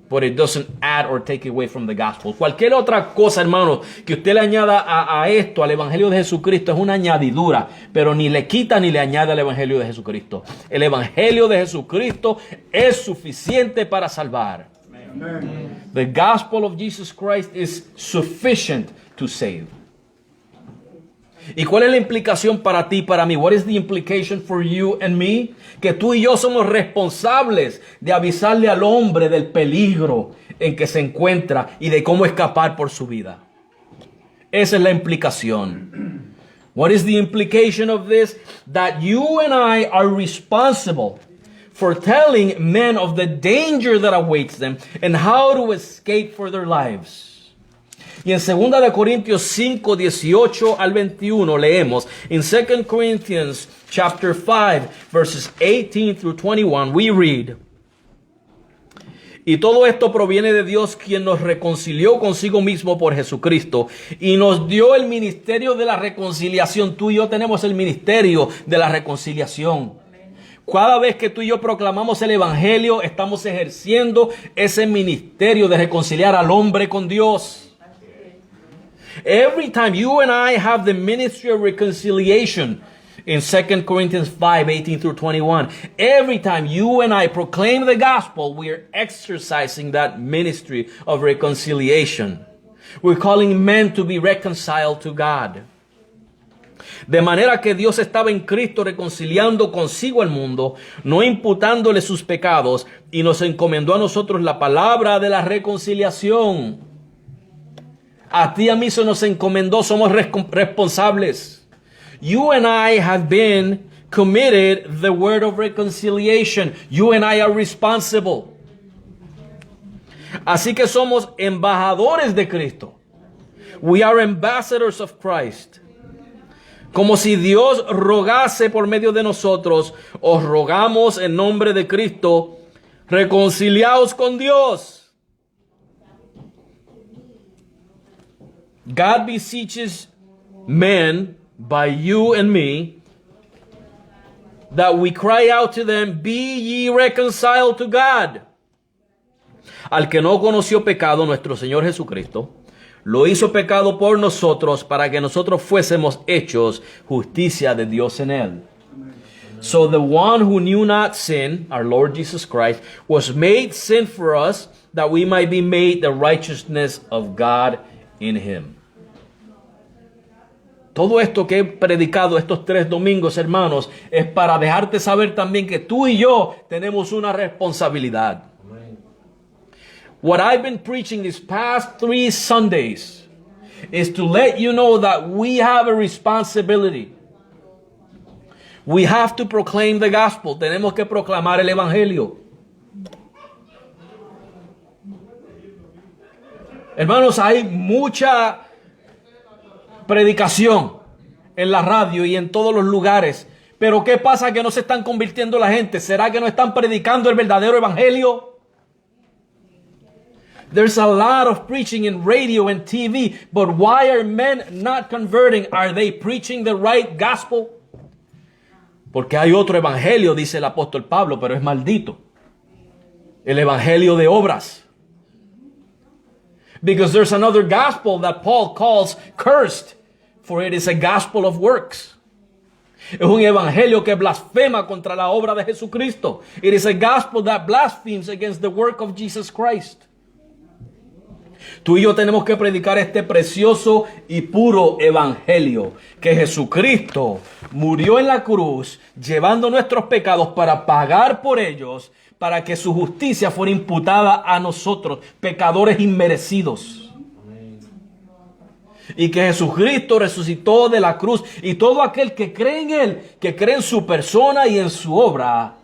but it doesn't add or take away from the gospel. Cualquier otra cosa, hermano, que usted le añada a esto, al evangelio de Jesucristo, es una añadidura, pero ni le quita ni le añade al evangelio de Jesucristo. El evangelio de Jesucristo es suficiente para salvar. Amen. The gospel of Jesus Christ is sufficient to save. ¿Y cuál es la implicación para ti y para mí? What is the implication for you and me? Que tú y yo somos responsables de avisarle al hombre del peligro en que se encuentra y de cómo escapar por su vida. Esa es la implicación. What is the implication of this? That you and I are responsible for telling men of the danger that awaits them and how to escape for their lives. Y en 2 de Corintios 5, 18 al 21 leemos, in 2 Corinthians chapter 5, verses 18 through 21, we read, y todo esto proviene de Dios, quien nos reconcilió consigo mismo por Jesucristo y nos dio el ministerio de la reconciliación. Tú y yo tenemos el ministerio de la reconciliación. Cada vez que tú y yo proclamamos el evangelio, estamos ejerciendo ese ministerio de reconciliar al hombre con Dios. Every time you and I have the ministry of reconciliation in 2 Corinthians 5, 18 through 21, every time you and I proclaim the gospel, we are exercising that ministry of reconciliation. We're calling men to be reconciled to God. De manera que Dios estaba en Cristo reconciliando consigo al mundo, no imputándole sus pecados, y nos encomendó a nosotros la palabra de la reconciliación. A ti y a mí se nos encomendó, somos responsables. You and I have been committed the word of reconciliation. You and I are responsible. Así que somos embajadores de Cristo. We are ambassadors of Christ. Como si Dios rogase por medio de nosotros, os rogamos en nombre de Cristo, reconciliaos con Dios. God beseeches men by you and me that we cry out to them, be ye reconciled to God. Al que no conoció pecado, nuestro Señor Jesucristo, lo hizo pecado por nosotros para que nosotros fuésemos hechos justicia de Dios en él. So the one who knew not sin, our Lord Jesus Christ, was made sin for us that we might be made the righteousness of God in him. Todo esto que he predicado estos 3 domingos, hermanos, es para dejarte saber también que tú y yo tenemos una responsabilidad. What I've been preaching these past 3 Sundays is to let you know that we have a responsibility. We have to proclaim the gospel. Tenemos que proclamar el evangelio. Hermanos, hay mucha predicación en la radio y en todos los lugares. Pero ¿qué pasa que no se están convirtiendo la gente? ¿Será que no están predicando el verdadero evangelio? There's a lot of preaching in radio and TV, but why are men not converting? Are they preaching the right gospel? Porque hay otro evangelio, dice el apóstol Pablo, pero es maldito. El evangelio de obras. Because there's another gospel that Paul calls cursed, for it is a gospel of works. Es un evangelio que blasfema contra la obra de Jesucristo. It is a gospel that blasphemes against the work of Jesus Christ. Tú y yo tenemos que predicar este precioso y puro evangelio, que Jesucristo murió en la cruz, llevando nuestros pecados para pagar por ellos, para que su justicia fuera imputada a nosotros, pecadores inmerecidos. Y que Jesucristo resucitó de la cruz, y todo aquel que cree en Él, que cree en su persona y en su obra,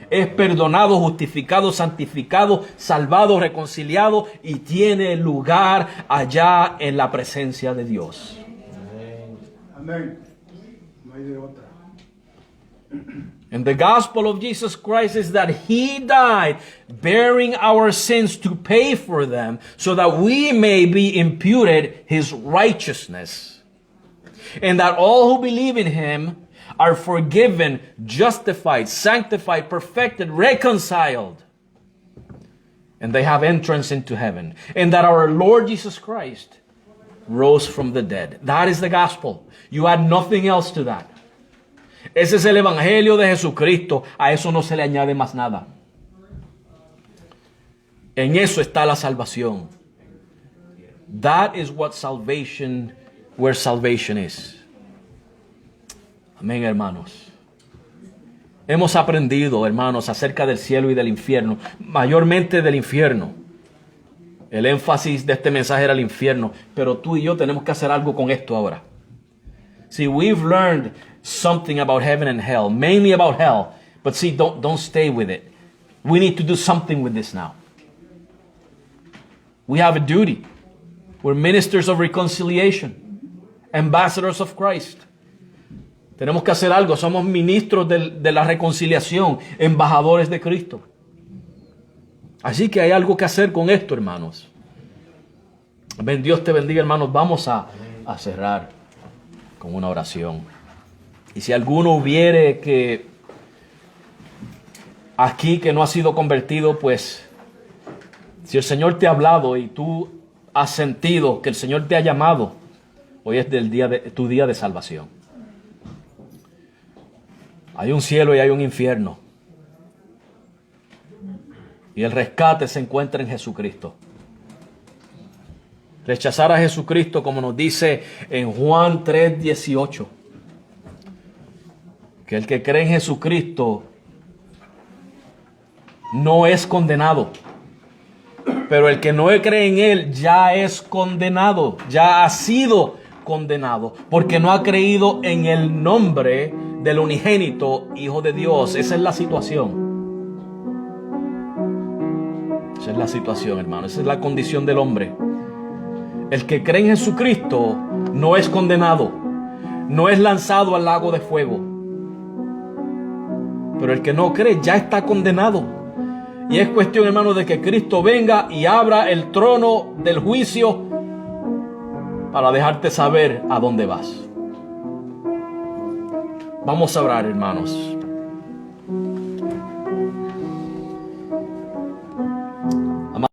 es perdonado, justificado, santificado, salvado, reconciliado y tiene lugar allá en la presencia de Dios. Amén. No hay de otra. And the gospel of Jesus Christ is that He died bearing our sins to pay for them so that we may be imputed His righteousness. and that all who believe in him are forgiven, justified, sanctified, perfected, reconciled, and they have entrance into heaven, and that our Lord Jesus Christ rose from the dead. That is the gospel. You add nothing else to that. Ese es el evangelio de Jesucristo. A eso no se le añade más nada. En eso está la salvación. That is what salvation, where salvation is. Amén, hermanos. Hemos aprendido, hermanos, acerca del cielo y del infierno, mayormente del infierno. El énfasis de este mensaje era el infierno, pero tú y yo tenemos que hacer algo con esto ahora. See, we've learned something about heaven and hell, mainly about hell, but see, don't stay with it. We need to do something with this now. We have a duty. We're ministers of reconciliation, ambassadors of Christ. Tenemos que hacer algo. Somos ministros de la reconciliación, embajadores de Cristo. Así que hay algo que hacer con esto, hermanos. Amén. Dios te bendiga, hermanos. Vamos a cerrar con una oración. Y si alguno hubiere que aquí que no ha sido convertido, pues si el Señor te ha hablado y tú has sentido que el Señor te ha llamado, hoy es tu día de salvación. Hay un cielo y hay un infierno. Y el rescate se encuentra en Jesucristo. Rechazar a Jesucristo, como nos dice en Juan 3:18, que el que cree en Jesucristo no es condenado, pero el que no cree en Él ya es condenado, ya ha sido condenado, porque no ha creído en el nombre del unigénito Hijo de Dios. Esa es la situación. Esa es la situación, hermano. Esa es la condición del hombre. El que cree en Jesucristo no es condenado, no es lanzado al lago de fuego. Pero el que no cree ya está condenado. Y es cuestión, hermano, de que Cristo venga y abra el trono del juicio para dejarte saber a dónde vas. Vamos a orar, hermanos.